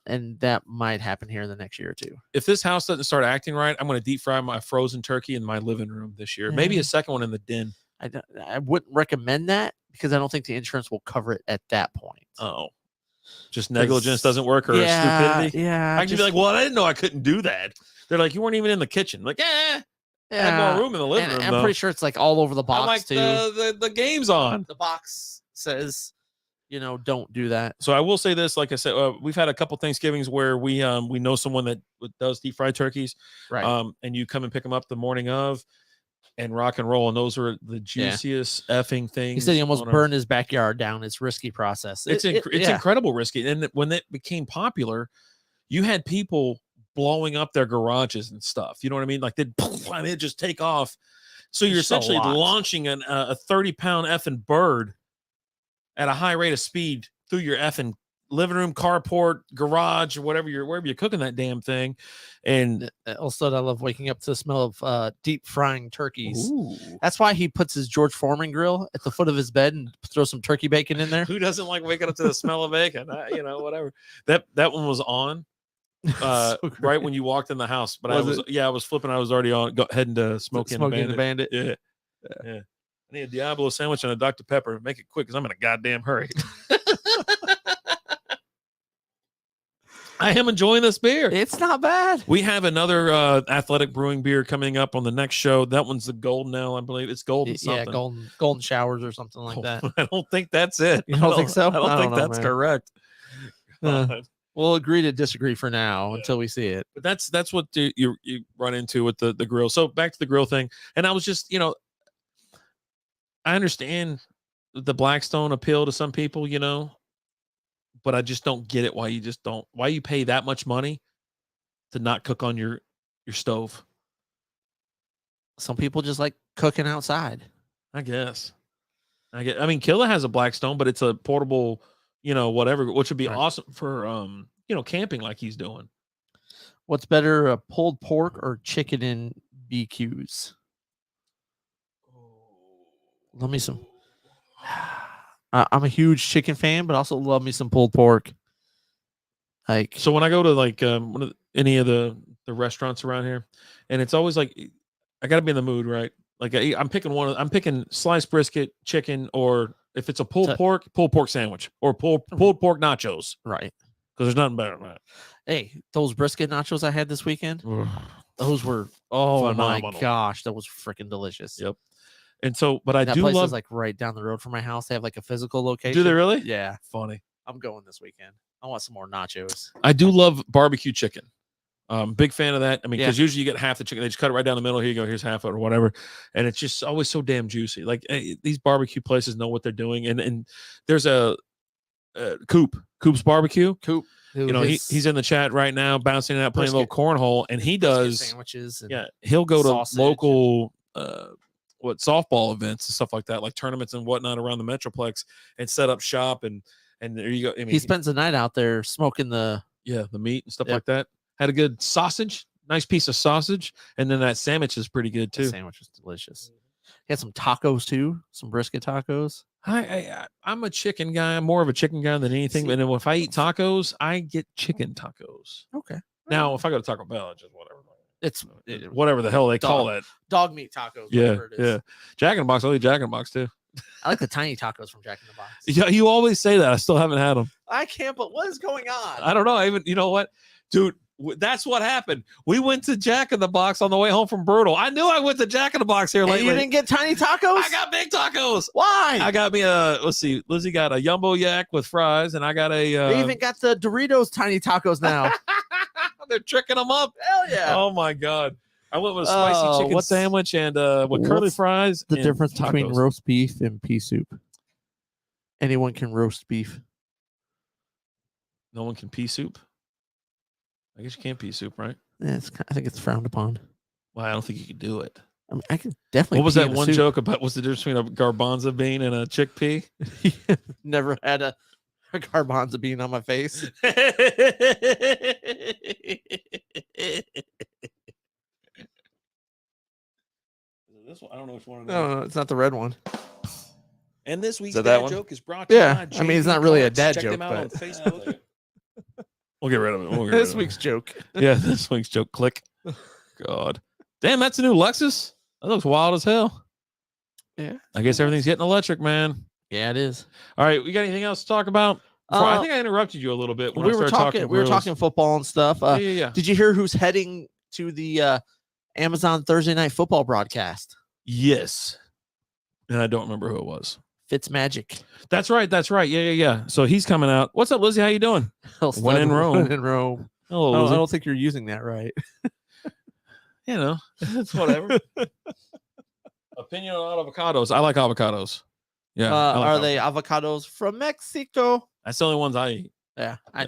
And that might happen here in the next year or two. If this house doesn't start acting right, I'm gonna deep fry my frozen turkey in my living room this year. Maybe a second one in the den. I wouldn't recommend that because I don't think the insurance will cover it at that point. Oh. Just negligence doesn't work or stupidity? Yeah. I can be like, well, I didn't know I couldn't do that. They're like, you weren't even in the kitchen. Like, I had more room in the living room. I'm pretty sure it's like all over the box, I'm like, too. The game's on. The box says, don't do that. So I will say this, like I said, we've had a couple Thanksgivings where we know someone that does deep fried turkeys. Right. And you come and pick them up the morning of and rock and roll. And those are the juiciest effing things. He said he almost burned his backyard down. It's risky process. It's incredible risky. And when it became popular, you had people blowing up their garages and stuff. You know what I mean? Like it'd just take off. So you're essentially launching a 30-pound effing bird at a high rate of speed through your effing living room, carport, garage, or wherever you're cooking that damn thing. And also, I love waking up to the smell of deep frying turkeys. Ooh. That's why he puts his George Foreman grill at the foot of his bed and throws some turkey bacon in there. Who doesn't like waking up to the smell of bacon? Whatever. That one was on so right when you walked in the house. But I was flipping. I was already on heading to Smoking the Bandit. Yeah. I need a Diablo sandwich and a Dr. Pepper. Make it quick because I'm in a goddamn hurry. I am enjoying this beer. It's not bad. We have another Athletic Brewing beer coming up on the next show. That one's the Golden Ale, I believe. It's Golden something. Yeah, golden Showers or something like that. I don't think that's it. You don't think so? I don't think that's correct. We'll agree to disagree for now until we see it. But that's what you run into with the grill. So back to the grill thing. And I was just, I understand the Blackstone appeal to some people, but I just don't get it why you pay that much money to not cook on your stove. Some people just like cooking outside. I guess. I mean, Killa has a Blackstone, but it's a portable, whatever, which would be awesome for, camping like he's doing. What's better, pulled pork or chicken in BQs? Love me some. I'm a huge chicken fan, but also love me some pulled pork. So when I go to any of the restaurants around here, and it's always like I got to be in the mood, right? Like I'm picking sliced brisket, chicken, or if it's a pulled pork sandwich or pulled pork nachos, right? Because there's nothing better than that. Hey, those brisket nachos I had this weekend, those were my gosh, that was freaking delicious. Yep. And so, but that place is like right down the road from my house. They have like a physical location. Do they really? Yeah. Funny. I'm going this weekend. I want some more nachos. I do love barbecue chicken. Big fan of that. I mean, because usually you get half the chicken. They just cut it right down the middle. Here you go. Here's half of it or whatever. And it's just always so damn juicy. Like these barbecue places know what they're doing. And there's a Coop's Barbecue. Coop. He's in the chat right now, bouncing it out, playing a little cornhole. And he does sandwiches. He'll go to local softball events and stuff like that, like tournaments and whatnot around the Metroplex, and set up shop. And there you go. I mean, he spends the night out there smoking the meat and stuff like that. Had a good sausage, nice piece of sausage, and then that sandwich is pretty good too. The sandwich was delicious. He had some tacos too, some brisket tacos. I'm a chicken guy. I'm more of a chicken guy than anything. And then if I eat tacos, I get chicken tacos. Okay. Now, if I go to Taco Bell, it's just whatever. It's whatever the hell they call that. Dog meat tacos. Yeah. Jack in the Box. I'll eat Jack in the Box too. I like the tiny tacos from Jack in the Box. Yeah, you always say that. I still haven't had them. I can't. But what is going on? I don't know. You know what, dude? That's what happened. We went to Jack in the Box on the way home from Brutal. I knew I went to Jack in the Box here lately. You didn't get tiny tacos? I got big tacos. Why? I got me let's see. Lizzie got a Jumbo Yak with fries, and I got a. They even got the Doritos tiny tacos now. They're tricking them up. Hell yeah. Oh my God. I went with a spicy chicken sandwich and with curly fries. The difference between roast beef and pea soup? Anyone can roast beef. No one can pea soup? I guess you can't pea soup, right? Yeah, I think it's frowned upon. Well, I don't think you can do it. I mean, I can definitely. What was that one joke about? What's the difference between a garbanzo bean and a chickpea? Never had a garbanzo bean on my face. This one, I don't know which one. No, it's not the red one. And this week's dad joke is brought to you by I mean, it's not really a dad Check joke, them out on but Facebook. We'll get rid of it. This week's joke. Yeah, this week's joke. Click. God. Damn, that's a new Lexus. That looks wild as hell. Yeah. I guess everything's getting electric, man. Yeah, it is. All right, we got anything else to talk about? I think I interrupted you a little bit when we were talking football and stuff. Yeah. Did you hear who's heading to the Amazon Thursday Night Football broadcast? Yes. And I don't remember who it was. Fitzmagic. That's right. Yeah. So he's coming out. What's up, Lizzie? How you doing? When in Rome. When in Rome. Hello, I don't think you're using that right. It's whatever. Opinion on avocados. I like avocados. Yeah. Are they avocados from Mexico? That's the only ones I eat. Yeah, I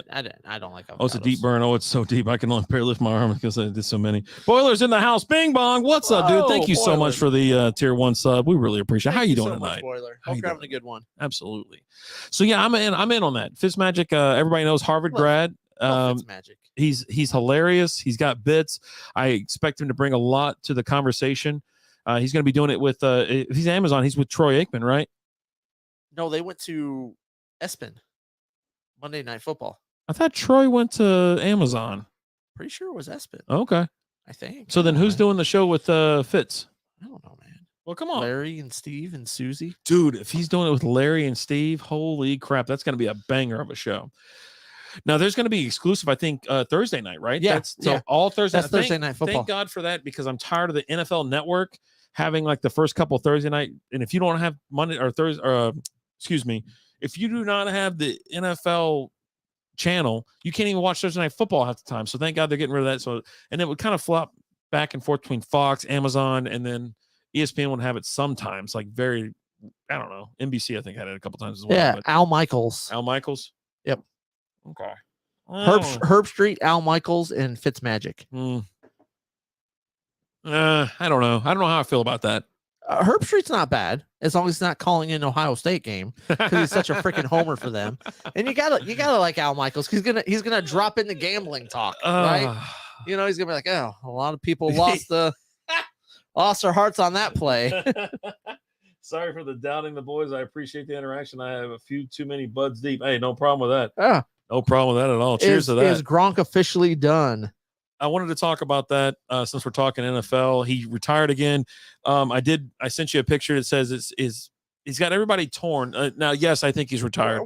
don't like avocados. Oh, it's a deep burn. Oh, it's so deep. I can only barely lift my arm because I did so many. Boilers in the house. Bing bong. What's up, dude? Thank you so much for the tier 1 sub. We really appreciate it. How you doing tonight? Boiler. Hope you're having a good one. Absolutely. So yeah, I'm in on that. Fitzmagic, everybody knows Harvard grad. Fitzmagic. He's hilarious. He's got bits. I expect him to bring a lot to the conversation. He's going to be doing it with if he's Amazon, he's with Troy Aikman, right? No, they went to Espen. Monday Night Football. I thought Troy went to Amazon. Pretty sure it was Espen. Okay. I think. So then who's doing the show with Fitz? I don't know, man. Well, come on. Larry and Steve and Susie. Dude, if he's doing it with Larry and Steve, holy crap, that's going to be a banger of a show. Now, there's going to be exclusive, I think, Thursday night, right? Yeah. All Thursday. That's Thursday Night Football. Thank God for that, because I'm tired of the NFL Network having like the first couple Thursday night. And if you don't have Monday or Thursday, if you do not have the NFL channel, you can't even watch Thursday Night Football half the time. So thank God they're getting rid of that. So, and it would kind of flop back and forth between Fox, Amazon, and then ESPN would have it sometimes, like very, I don't know. NBC, I think, had it a couple times as well. Yeah, but Al Michaels. Yep. Okay. Herb Street, Al Michaels, and Fitzmagic. I don't know. I don't know how I feel about that. Herb Street's not bad as long as he's not calling in an Ohio State game, because he's such a freaking homer for them. And you gotta like Al Michaels. He's gonna drop in the gambling talk, right? You know, he's gonna be like, oh, a lot of people lost their hearts on that play. Sorry for the doubting the boys. I appreciate the interaction. I have a few too many buds deep. Hey, no problem with that. Yeah. No problem with that at all. Cheers to that. Is Gronk officially done? I wanted to talk about that since we're talking NFL. He retired again. I sent you a picture that says he's got everybody torn. Now, yes, I think he's retired.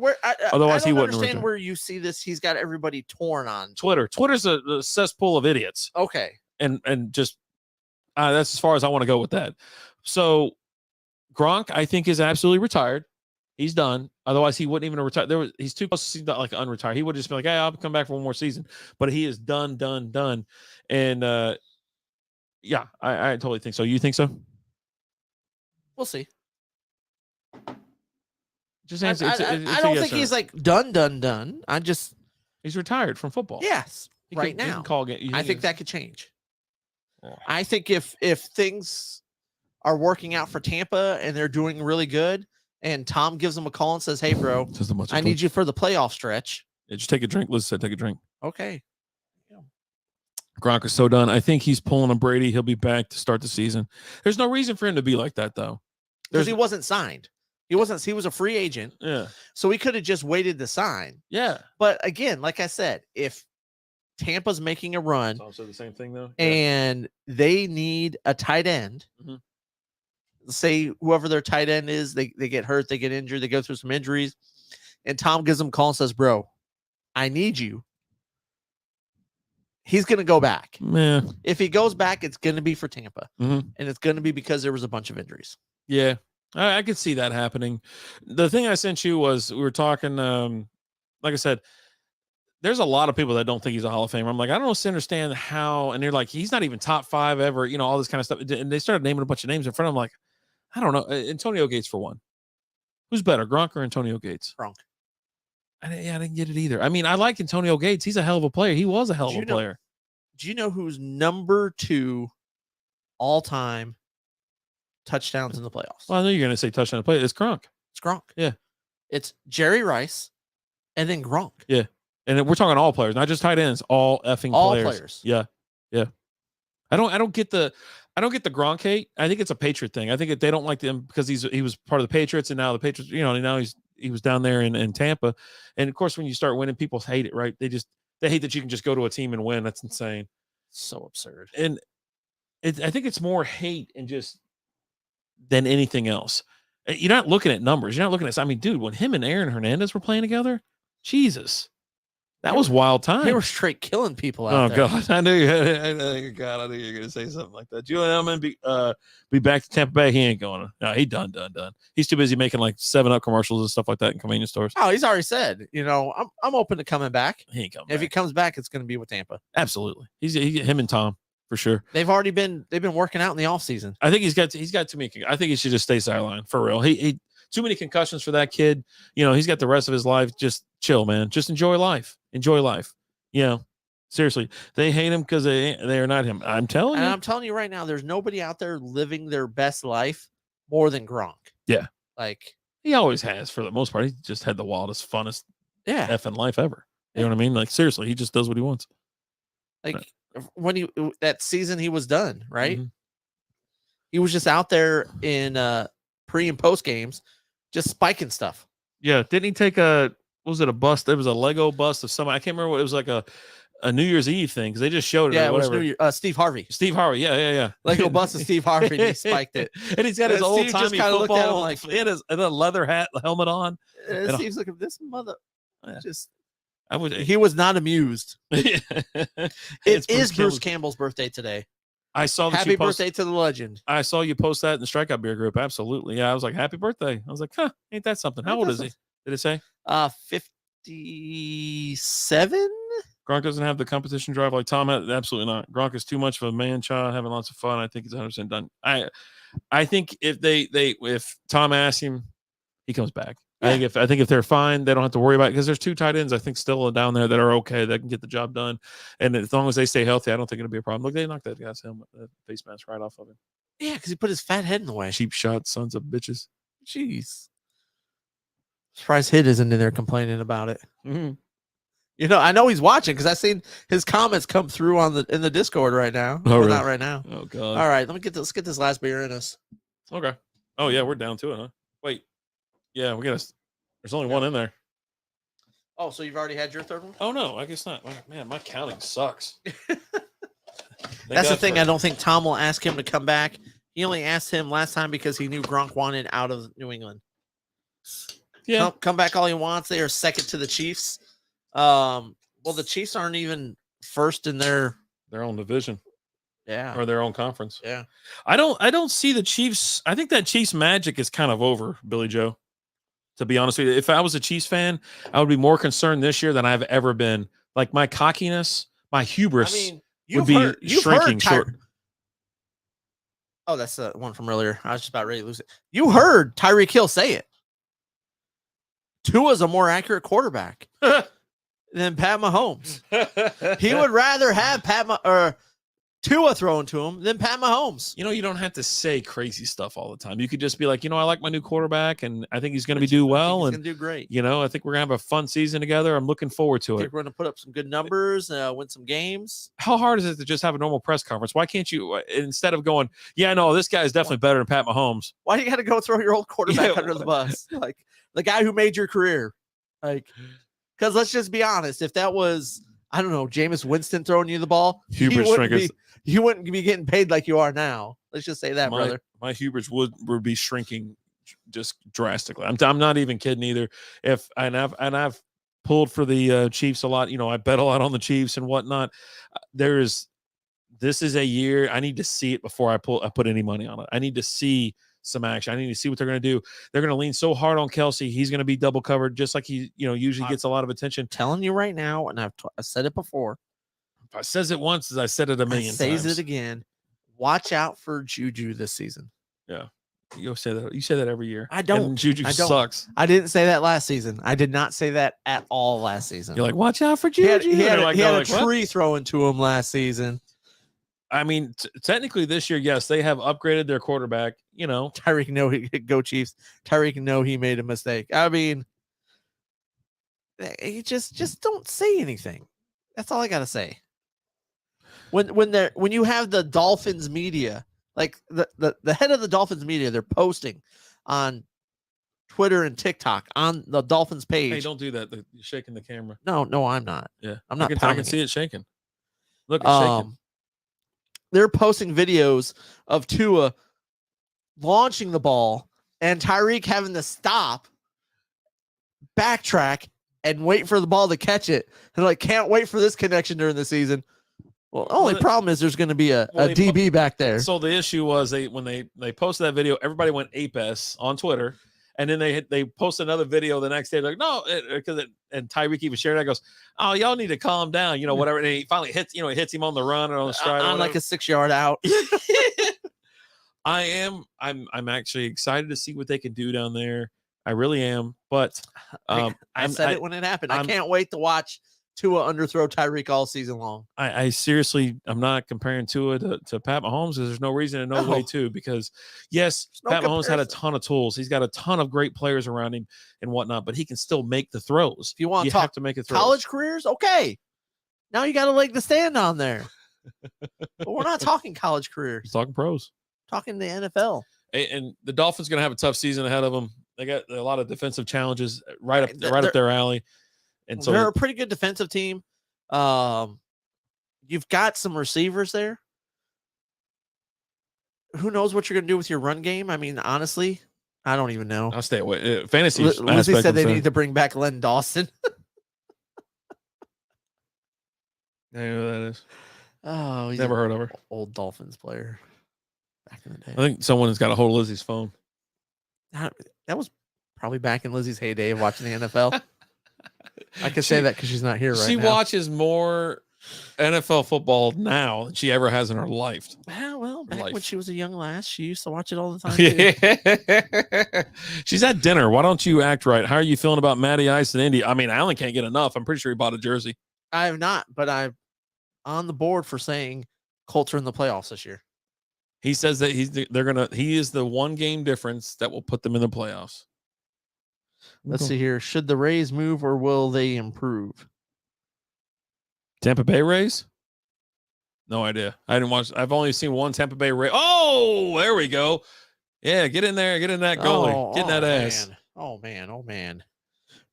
Otherwise, he wouldn't understand where you see this. He's got everybody torn on Twitter. Twitter's a cesspool of idiots. Okay, and just that's as far as I want to go with that. So Gronk, I think, is absolutely retired. He's done. Otherwise, he wouldn't even have retired. He's too close to see that, like unretired. He would just be like, "Hey, I'll come back for one more season." But he is done. And yeah, I totally think so. You think so? We'll see. Just answer. I don't think he's like done. He's retired from football. Yes, right now. I think that could change. Oh. I think if things are working out for Tampa and they're doing really good, and Tom gives him a call and says, "Hey, bro, I need you for the playoff stretch." Yeah, just take a drink. Liz said, "Take a drink." Okay. Yeah. Gronk is so done. I think he's pulling a Brady. He'll be back to start the season. There's no reason for him to be like that, though. Because he wasn't signed. He was a free agent. Yeah. So he could have just waited to sign. Yeah. But again, like I said, if Tampa's making a run, it's also the same thing though, and they need a tight end. Mm-hmm. Say whoever their tight end is, they get hurt, they get injured, they go through some injuries, and Tom gives them a call and says, "Bro, I need you." He's going to go back. Yeah. If he goes back, it's going to be for Tampa, mm-hmm. and it's going to be because there was a bunch of injuries. Yeah, I could see that happening. The thing I sent you was we were talking. Like I said, there's a lot of people that don't think he's a Hall of Famer. I'm like, I don't understand how, and they're like, he's not even top 5 ever. You know, all this kind of stuff. And they started naming a bunch of names in front of him. Like, I don't know. Antonio Gates for one. Who's better, Gronk or Antonio Gates? Gronk. I didn't get it either. I mean, I like Antonio Gates. He's a hell of a player. He was a hell of a player. Do you know who's number 2 all-time touchdowns in the playoffs? Well, I know you're going to say touchdown play. It's Gronk. It's Gronk. Yeah. It's Jerry Rice and then Gronk. Yeah. And we're talking all players, not just tight ends, all effing players. Yeah. Yeah. I don't get the Gronk hate. I think it's a Patriot thing. I think they don't like him because he was part of the Patriots, and now the Patriots, you know, now he was down there in Tampa. And of course, when you start winning, people hate it, right? They hate that you can just go to a team and win. That's insane. So absurd. And I think it's more hate and just than anything else. You're not looking at numbers. You're not looking at, I mean, dude, when him and Aaron Hernandez were playing together, Jesus, that was wild time. They were straight killing people out there. Oh God, I knew you were going to say something like that. Julian Edelman be back to Tampa Bay. He ain't going. No, he done. He's too busy making like 7-Up commercials and stuff like that in convenience stores. Oh, he's already said, you know, I'm open to coming back. He ain't coming. If he comes back, it's going to be with Tampa. Absolutely. Him and Tom for sure. They've been working out in the off season. I think he's got too many. I think he should just stay sideline for real. too many concussions for that kid. He's got the rest of his life. Just chill, man. Just enjoy life. Enjoy life. Seriously, they hate him because they are not him. I'm telling you. And I'm telling you right now, there's nobody out there living their best life more than Gronk. Yeah. Like, he always has for the most part. He just had the wildest, funnest effing life ever. You know what I mean? Like, seriously, he just does what he wants. Like, when that season he was done, right? Mm-hmm. He was just out there in pre and post games, just spiking stuff. Yeah. Didn't he take a bust? It was a Lego bust of somebody. I can't remember what it was, like a New Year's Eve thing, because they just showed it. Yeah, or whatever. It was Steve Harvey. Yeah. Lego bust of Steve Harvey, and he spiked it. And he's got his old timey football, like, he had a leather hat, helmet on. And Steve's looking, this mother. Just. He was not amused. It is Bruce Campbell's birthday today. I saw that. Happy birthday to the legend. I saw you post that in the Strikeout Beer group. Absolutely. Yeah, I was like, happy birthday. I was like, huh, ain't that something? How old is he? Did it say? 57. Gronk doesn't have the competition drive like Tom had. Absolutely not. Gronk is too much of a man child, having lots of fun. I think he's 100% done. I think if Tom asks him, he comes back. Yeah. I think if they're fine, they don't have to worry about it, because there's 2 tight ends I think still down there that are okay, that can get the job done, and as long as they stay healthy, I don't think it'll be a problem. Look, they knocked that guy's helmet, face mask right off of him. Yeah, because he put his fat head in the way. Cheap shot, sons of bitches. Jeez. Surprised Hid isn't in there complaining about it. Mm-hmm. I know he's watching, because I've seen his comments come through in the Discord right now. Oh, really? Not right now. Oh God. All right, let's get this last beer in us. Okay. Oh yeah, we're down to it, huh? Wait. Yeah, there's only one in there. Oh, so you've already had your third one? Oh no, I guess not. Man, my counting sucks. That's the thing. I don't think Tom will ask him to come back. He only asked him last time because he knew Gronk wanted out of New England. Yeah. Come back all he wants. They are second to the Chiefs. Well, the Chiefs aren't even first in their own division. Yeah. Or their own conference. Yeah. I don't see the Chiefs. I think that Chiefs magic is kind of over, Billy Joe. To be honest with you, if I was a Chiefs fan, I would be more concerned this year than I've ever been. Like, my cockiness, my hubris would be shrinking short. Oh, that's the one from earlier. I was just about ready to lose it. You heard Tyreek Hill say it. Tua's a more accurate quarterback than Pat Mahomes. He would rather have Tua throwing to him than Pat Mahomes. You don't have to say crazy stuff all the time. You could just be like, I like my new quarterback, and I think he's going to do well. He's going to do great. I think we're going to have a fun season together. I'm looking forward to it. I think we're going to put up some good numbers, win some games. How hard is it to just have a normal press conference? Why can't you, instead of going, yeah, no, this guy is definitely better than Pat Mahomes? Why do you got to go throw your old quarterback under the bus? Like, the guy who made your career. Like, because let's just be honest. If that was, I don't know, Jameis Winston throwing you the ball, you wouldn't be getting paid like you are now. Let's just say that, brother. My hubris would be shrinking just drastically. I'm not even kidding either. I've pulled for the Chiefs a lot. I bet a lot on the Chiefs and whatnot. This is a year I need to see it before I put any money on it. I need to see some action. I need to see what they're going to do. They're going to lean so hard on Kelsey. He's going to be double covered, just like he usually gets a lot of attention. I'm telling you right now, and I've said it before. If I says it once, as I said it a million times. Says it again. Watch out for Juju this season. Yeah. You say that. You say that every year. I don't. And Juju sucks. I didn't say that last season. I did not say that at all last season. You're like, watch out for Juju. He had a tree thrown to him last season. I mean, technically this year, yes, they have upgraded their quarterback. Tyreek know go Chiefs. Tyreek know he made a mistake. I mean, you just don't say anything. That's all I gotta say. When you have the Dolphins media, like the head of the Dolphins media, they're posting on Twitter and TikTok on the Dolphins page. Hey, don't do that. You're shaking the camera. No, I'm not. Yeah, I'm not. I can see it shaking. Look, it's shaking. They're posting videos of Tua launching the ball and Tyreek having to stop, backtrack, and wait for the ball to catch it. And can't wait for this connection during the season. Well, only problem is there's going to be a DB back there. So the issue was when they posted that video, everybody went ape-ass on Twitter. And then they posted another video the next day. They're like, no, and Tyreek even shared that. Goes, oh, y'all need to calm down, whatever. And he finally hits him on the run or on the stride, on like a 6-yard out. I am. I'm actually excited to see what they can do down there. I really am. But I said it when it happened. I can't wait to watch Tua underthrow Tyreek all season long. I seriously, I'm not comparing Tua to Pat Mahomes because there's no reason and no way to, because yes, Pat Mahomes had a ton of tools. He's got a ton of great players around him and whatnot, but he can still make the throws. If you want have to make a throw. College careers, okay. Now you got a leg to stand on there. But we're not talking college careers. We're talking pros. Talking the NFL. And the Dolphins are going to have a tough season ahead of them. They got a lot of defensive challenges right up their alley. And so they're a pretty good defensive team. You've got some receivers there. Who knows what you're going to do with your run game? I mean, honestly, I don't even know. I'll stay away. Fantasy. Lizzie said they need to bring back Len Dawson. I know who that is. Oh, he's never heard of her. Old Dolphins player back in the day. I think someone has got a hold of Lizzie's phone. That was probably back in Lizzie's heyday of watching the NFL. I can say that because she's not here right now. She watches more NFL football now than she ever has in her life. Well, back when she was a young lass, she used to watch it all the time. She's at dinner. Why don't you act right? How are you feeling about Matty Ice and Indy? I mean, Alan can't get enough. I'm pretty sure he bought a jersey. I have not, but I'm on the board for saying Colts are in the playoffs this year. He says that he is the one game difference that will put them in the playoffs. Let's see here. Should the Rays move or will they improve? Tampa Bay Rays? No idea. I didn't watch. I've only seen one Tampa Bay Rays. Oh, there we go. Yeah, get in there. Get in that goalie. Get in that ass. Man. Oh, man.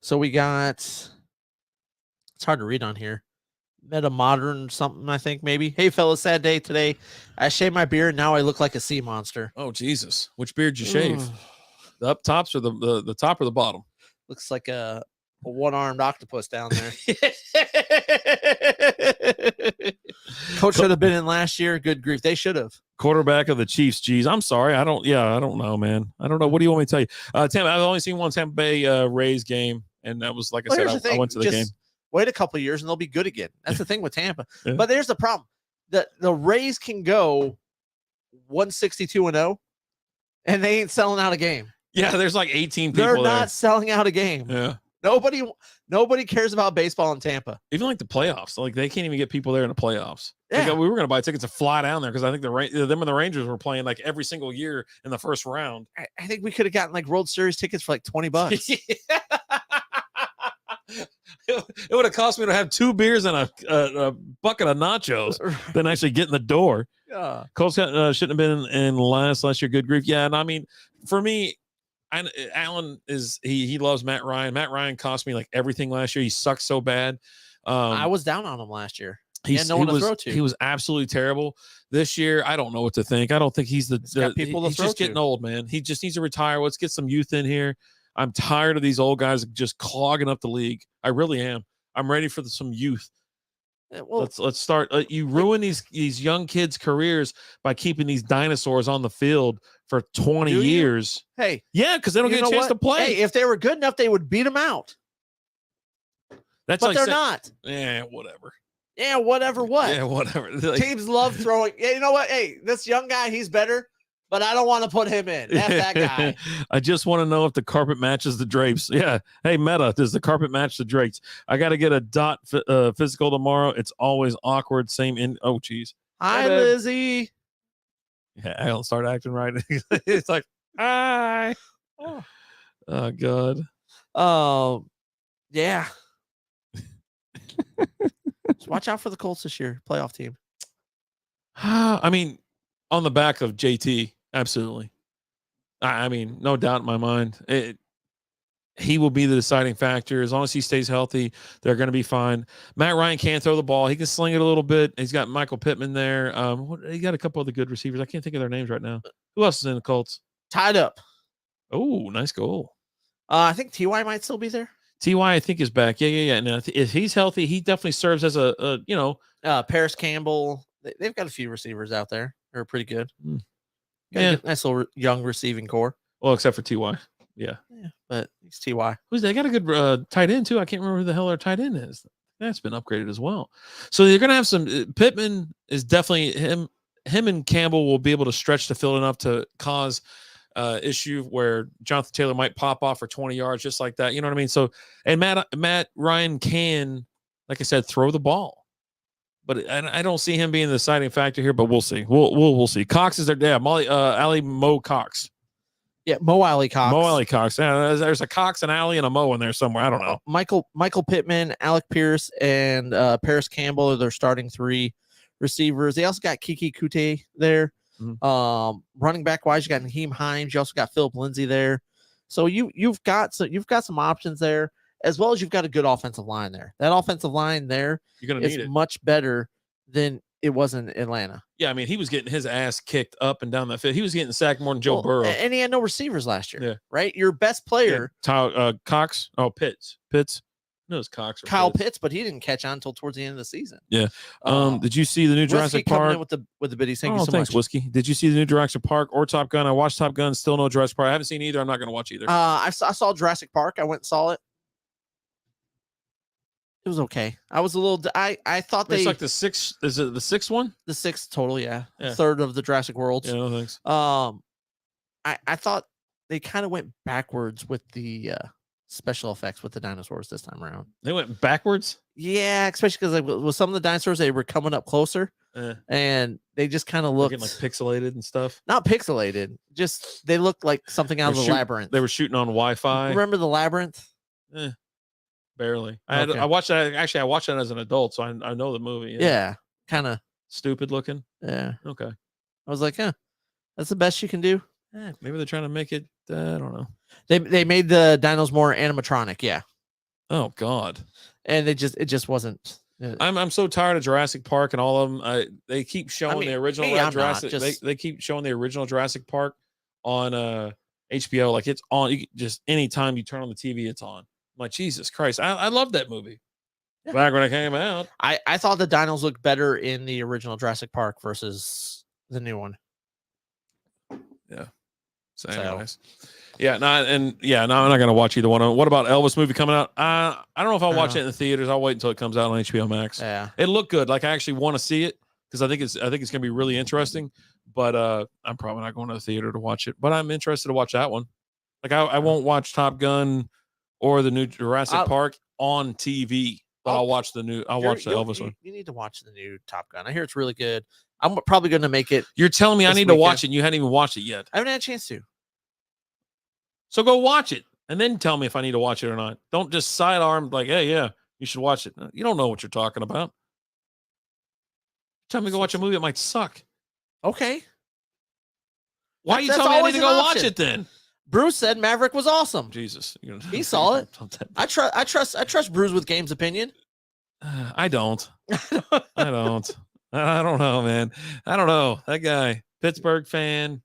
So we got, it's hard to read on here. Meta modern something, I think, maybe. Hey, fellas, sad day today. I shaved my beard, and now I look like a sea monster. Oh, Jesus. Which beard did you shave? The up tops or the top or the bottom? Looks like a one-armed octopus down there. Coach should have been in last year. Good grief. They should have. Quarterback of the Chiefs. Geez, I'm sorry. I don't know, man. I don't know. What do you want me to tell you? Tampa, I've only seen one Tampa Bay Rays game, and that was, like I said, I went to the game. Wait a couple of years, and they'll be good again. That's the thing with Tampa. Yeah. But there's the problem. The Rays can go 162-0, and they ain't selling out a game. Yeah, there's like 18 people They're not selling out a game. Yeah. Nobody cares about baseball in Tampa. Even like the playoffs. Like they can't even get people there in the playoffs. Yeah. Like, we were going to buy tickets to fly down there because I think them and the Rangers were playing like every single year in the first round. I think we could have gotten like World Series tickets for like $20. It would have cost me to have 2 beers and a bucket of nachos than actually get in the door. Yeah. Colts shouldn't have been in last year. Good grief. Yeah. And I mean, for me, Alan he loves Matt Ryan. Matt Ryan cost me like everything last year. He sucked so bad. I was down on him last year. He was absolutely terrible. This year, I don't know what to think. I don't think he's he's just getting old, man. He just needs to retire. Let's get some youth in here. I'm tired of these old guys just clogging up the league. I really am. I'm ready for some youth. Well, let's start. You ruin these young kids' careers by keeping these dinosaurs on the field for 20 years. Hey, yeah, because they don't get a chance to play. Hey, if they were good enough, they would beat them out. But like they're not. Yeah, whatever. Yeah, whatever. What? Yeah, whatever. Teams love throwing. Yeah, you know what? Hey, this young guy, he's better, but I don't want to put him in. That's that guy. I just want to know if the carpet matches the drapes. Yeah. Hey, Meta, does the carpet match the drapes? I got to get a dot physical tomorrow. It's always awkward. Same in. Oh, geez. Hi, Lizzie. Yeah, I don't start acting right. It's like, hi. Oh, God. Oh, yeah. Just watch out for the Colts this year. Playoff team. I mean, on the back of JT, absolutely. I mean, no doubt in my mind. He will be the deciding factor. As long as he stays healthy, they're going to be fine. Matt Ryan can't throw the ball. He can sling it a little bit. He's got Michael Pittman there. He got a couple other good receivers. I can't think of their names right now. Who else is in the Colts? Tied up. Oh, nice goal. I think T.Y. might still be there. T.Y. I think is back. Yeah. And if he's healthy, he definitely serves as a Paris Campbell. They've got a few receivers out there. They're pretty good. Yeah, nice little young receiving core. Well, except for T.Y. Yeah, but it's T.Y. They got a good tight end too. I can't remember who the hell their tight end is. That's been upgraded as well. So you're gonna have some. Pittman is definitely him. him and Campbell will be able to stretch the field enough to cause issue where Jonathan Taylor might pop off for 20 yards just like that. You know what I mean? So, and Matt Ryan can, like I said, throw the ball, but I don't see him being the deciding factor here. But we'll see. We'll see. Cox is their dad. Mo Cox. Yeah, Mo Alley Cox. Mo Alley Cox. Yeah, there's a Cox, an Alley, and a Mo in there somewhere. I don't know. Michael Pittman, Alec Pierce, and Paris Campbell are their starting 3 receivers. They also got Kiki Kute there. Mm-hmm. Running back wise, you got Naheem Hines. You also got Philip Lindsay there. So you've got some options there, as well as you've got a good offensive line there. That offensive line there is much better than it was in Atlanta. Yeah, I mean, he was getting his ass kicked up and down that field. He was getting sacked more than Joe Burrow. And he had no receivers last year, right? Your best player. Cox. Oh, Pitts. No, it's Cox. Or Kyle Pitts, but he didn't catch on until towards the end of the season. Yeah. Did you see the new Jurassic Park? Coming in with the biddies. Thank you so thanks, much. Whiskey. Did you see the new Jurassic Park or Top Gun? I watched Top Gun. Still no Jurassic Park. I haven't seen either. I'm not going to watch either. I saw Jurassic Park. I went and saw it. It was okay. I was a little. I thought it's like the 6th. Is it the 6th one? The 6th total. Yeah. Third of the Jurassic Worlds. Yeah. No thanks. I thought they kind of went backwards with the special effects with the dinosaurs this time around. They went backwards. Yeah, especially because with some of the dinosaurs, they were coming up closer, and they just kind of looked like pixelated and stuff. Not pixelated, just they looked like something out of the labyrinth. They were shooting on Wi-Fi. Remember the labyrinth? Barely. I watched that. Actually, I watched that as an adult, so I know the movie. Yeah, kind of stupid looking. Yeah. Okay. I was like, that's the best you can do. Maybe they're trying to make it. I don't know. They made the dinos more animatronic. Yeah. Oh God. And it just wasn't. I'm so tired of Jurassic Park and all of them. They keep showing the original Jurassic. They keep showing the original Jurassic Park on HBO. Like it's on. Just anytime you turn on the TV, it's on. I'm like, Jesus Christ. I love that movie. Back when it came out. I thought the dinos looked better in the original Jurassic Park versus the new one. Yeah. So anyways. I'm not gonna watch either one. What about Elvis movie coming out? I don't know if I'll watch it in the theaters. I'll wait until it comes out on HBO Max. Yeah. It looked good. Like I actually want to see it because I think it's gonna be really interesting. But I'm probably not going to the theater to watch it. But I'm interested to watch that one. Like I won't watch Top Gun or the new Jurassic Park on TV, but I'll watch the Elvis one. You need to watch the new Top Gun. I hear it's really good. I'm probably going to make it. You're telling me I need to watch it. And you hadn't even watched it yet. I haven't had a chance to. So go watch it and then tell me if I need to watch it or not. Don't just sidearm like, hey, yeah, you should watch it. You don't know what you're talking about. Tell me to go watch a movie that might suck. Okay. Why are you telling me I need to go watch it then? Bruce said Maverick was awesome. Jesus, he saw it. I trust Bruce with Game's opinion. I don't. I don't know, man. I don't know. That guy, Pittsburgh fan.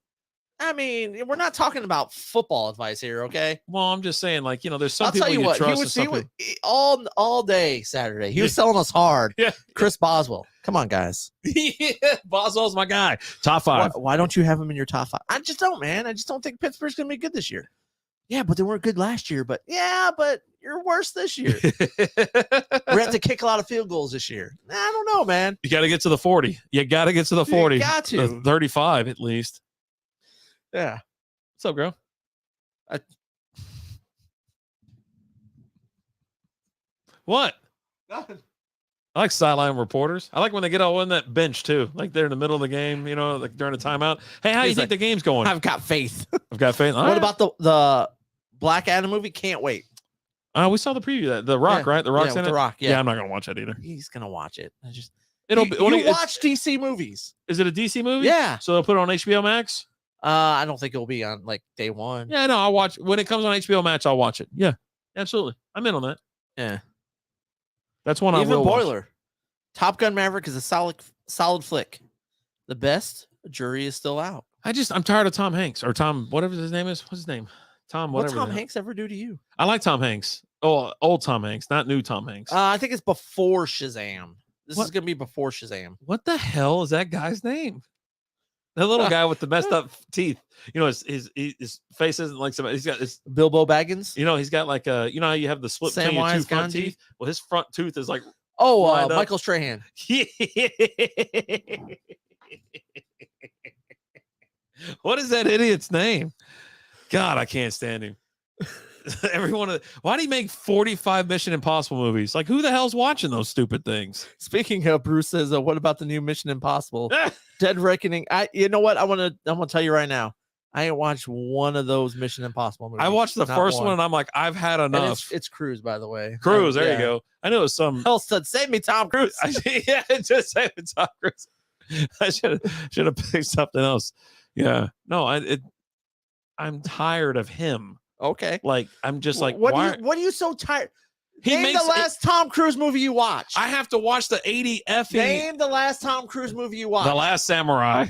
I mean, we're not talking about football advice here, okay? Well, I'm just saying, like, there's some I'll people tell you you what, trust. he was all day Saturday. He was selling us hard. Yeah. Chris Boswell. Come on, guys. Yeah, Boswell's my guy. Top 5. Why don't you have him in your top 5? I just don't, man. I just don't think Pittsburgh's going to be good this year. Yeah, but they weren't good last year. But you're worse this year. We're going to kick a lot of field goals this year. I don't know, man. You got to get to the 40. You got to get to the 40. You got to. The 35 at least. Yeah. What's up, girl? What? Nothing. I like sideline reporters. I like when they get all on that bench too. Like they're in the middle of the game, like during a timeout. Hey, how do you think the game's going? I've got faith. I've got faith. What about the Black Adam movie? Can't wait. We saw the preview. The Rock, right? The Rock's in it. The Rock. Yeah, I'm not gonna watch that either. He's gonna watch it. You watch DC movies. Is it a DC movie? Yeah. So they'll put it on HBO Max. I don't think it'll be on like day one. Yeah, no, I'll watch when it comes on HBO Max. I'll watch it. Yeah, absolutely. I'm in on that. Yeah, that's one I will Boiler. Watch. Top Gun Maverick is a solid flick. The best jury is still out. I'm tired of Tom Hanks or Tom, whatever his name is. What's his name? Tom, whatever. What Tom Hanks ever do to you? I like Tom Hanks. Oh, old Tom Hanks, not new Tom Hanks. I think it's before Shazam. This is gonna be before Shazam. What the hell is that guy's name? The little guy with the messed up teeth. His face isn't like somebody. He's got this Bilbo Baggins. He's got like how you have the split between your two front teeth. Well, his front tooth is like Michael Strahan. What is that idiot's name? God, I can't stand him. Why do he make 45 Mission Impossible movies? Like, who the hell's watching those stupid things? Speaking of, Bruce says, what about the new Mission Impossible? Dead Reckoning. You know what? I'm gonna tell you right now. I ain't watched one of those Mission Impossible movies. I watched the first one and I'm like, I've had enough. It's Cruise, by the way. Cruise, there you go. I know it was some hell said, save me, Tom Cruise. Yeah, just save me, Tom Cruise. I should have picked something else. Yeah. No, I'm tired of him. Okay. Like, I'm just like, what are you so tired? Name the last Tom Cruise movie you watched. I have to watch the 80 effing. Name the last Tom Cruise movie you watched. The Last Samurai.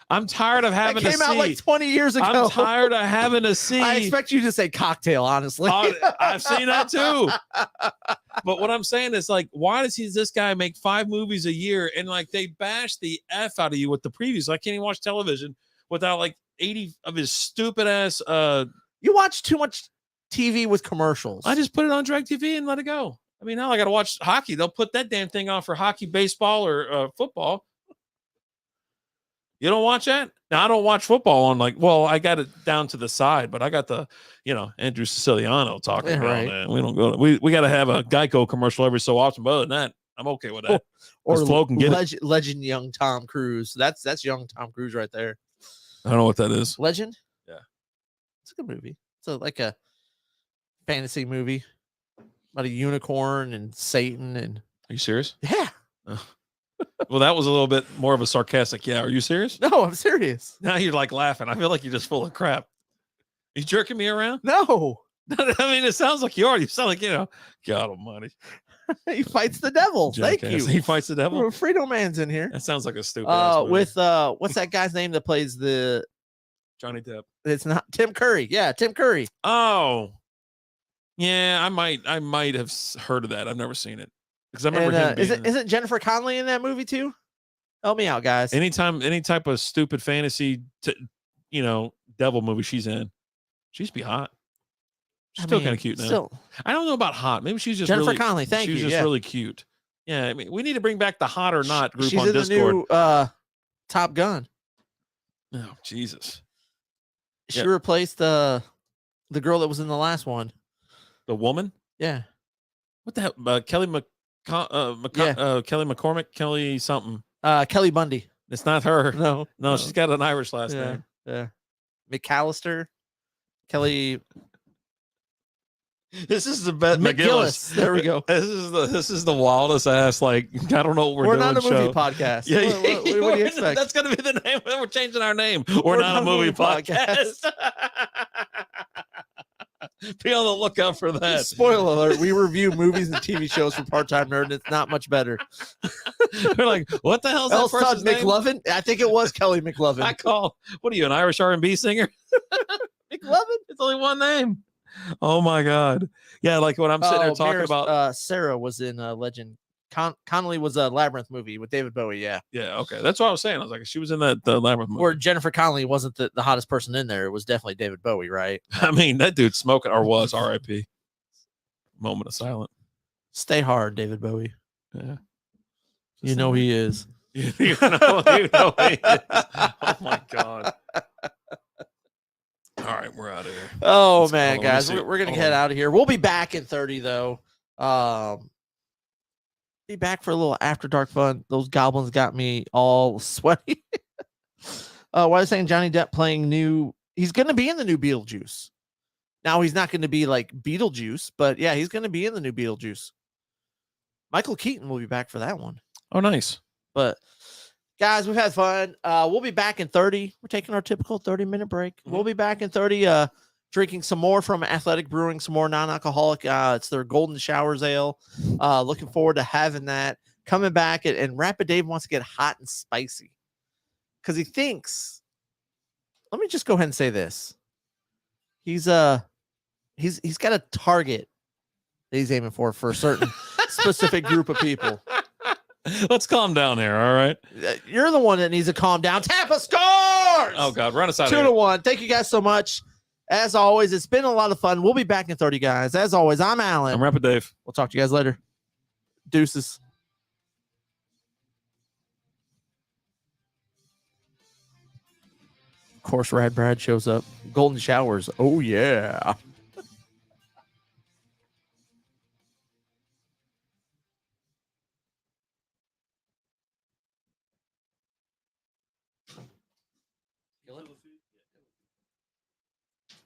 I'm tired of having to see. It came out like 20 years ago. I'm tired of having to see. I expect you to say Cocktail, honestly. I've seen that too. But what I'm saying is, like, why does this guy make 5 movies a year and like they bash the F out of you with the previews? I can't even watch television without like 80 of his stupid ass. You watch too much TV with commercials. I just put it on DirecTV and let it go. I mean, now I got to watch hockey. They'll put that damn thing on for hockey, baseball, or football. You don't watch that? Now, I don't watch football on I got it down to the side, but I got the, Andrew Siciliano talking about that. We don't go. We got to have a Geico commercial every so often. But other than that, I'm okay with that. Or Flo can get legend young Tom Cruise. That's young Tom Cruise right there. I don't know what that is. Legend? Yeah. It's a good movie. It's like a fantasy movie about a unicorn and Satan. And are you serious? Yeah. Well, that was a little bit more of a sarcastic. Yeah. Are you serious? No, I'm serious. Now you're like laughing. I feel like you're just full of crap. You jerking me around? No. I mean, it sounds like you are. You sound like, God almighty. He fights the devil. Jackass. Thank you. He fights the devil. Frito Man's in here. That sounds like a stupid with what's that guy's name that plays the Johnny Depp? It's not Tim Curry. Yeah, Tim Curry. Oh. Yeah, I might have heard of that. I've never seen it. Because I remember him being isn't Jennifer Connelly in that movie too? Help me out, guys. Any type of stupid fantasy devil movie she's in, she's be hot. She's still kind of cute now. I don't know about hot. Maybe she's just Jennifer Connelly. She's just really cute. Yeah, I mean, we need to bring back the hot or not group she's on in Discord. The new Top Gun. Oh Jesus! She replaced the girl that was in the last one. The woman? Yeah. What the hell? Kelly McCormick, Kelly something. Kelly Bundy. It's not her. No. She's got an Irish last name. Yeah. McAllister. Kelly. This is the best. McGillis. There we go. This is the wildest ass. Like, I don't know what we're doing. We're not a movie podcast. Yeah, what do you expect? That's gonna be the name. We're changing our name. We're not a movie podcast. Be on the lookout for that. Spoiler alert: we review movies and TV shows for Part-Time Nerd, and it's not much better. We're like, what the hell is that person's name? McLovin? I think it was Kelly McLovin. What are you, an Irish R&B singer? McLovin? It's only one name. Oh my God. Yeah, like when I'm sitting there talking about Sarah was in Legend. Connolly was a Labyrinth movie with David Bowie. Yeah. Okay. That's what I was saying. I was like, she was in the Labyrinth movie. Or Jennifer Connelly wasn't the hottest person in there. It was definitely David Bowie, right? I mean, that dude smoking or was RIP. Moment of silence. Stay hard, David Bowie. Yeah. You know he is. You know he is. Oh my God. All right, we're out of here. Oh, man, guys. We're going to head out of here. We'll be back in 30, though. Be back for a little after dark fun. Those goblins got me all sweaty. Why is saying Johnny Depp playing new? He's going to be in the new Beetlejuice. Now he's not going to be like Beetlejuice, but yeah, he's going to be in the new Beetlejuice. Michael Keaton will be back for that one. Oh, nice. But guys, we've had fun. We'll be back in 30. We're taking our typical 30-minute break. Mm-hmm. We'll be back in 30. Drinking some more from Athletic Brewing, some more non-alcoholic. It's their Golden Showers Ale. Looking forward to having that. Coming back, and Rapid Dave wants to get hot and spicy because he thinks. Let me just go ahead and say this: he's got a target that he's aiming for a certain specific group of people. Let's calm down here, all right? You're the one that needs to calm down. Tampa scores! Oh God, run us out. 2-1. Thank you guys so much. As always, it's been a lot of fun. We'll be back in 30, guys. As always, I'm Alan. I'm Rapid Dave. We'll talk to you guys later. Deuces. course, Rad Brad shows up. Golden showers. Oh, yeah.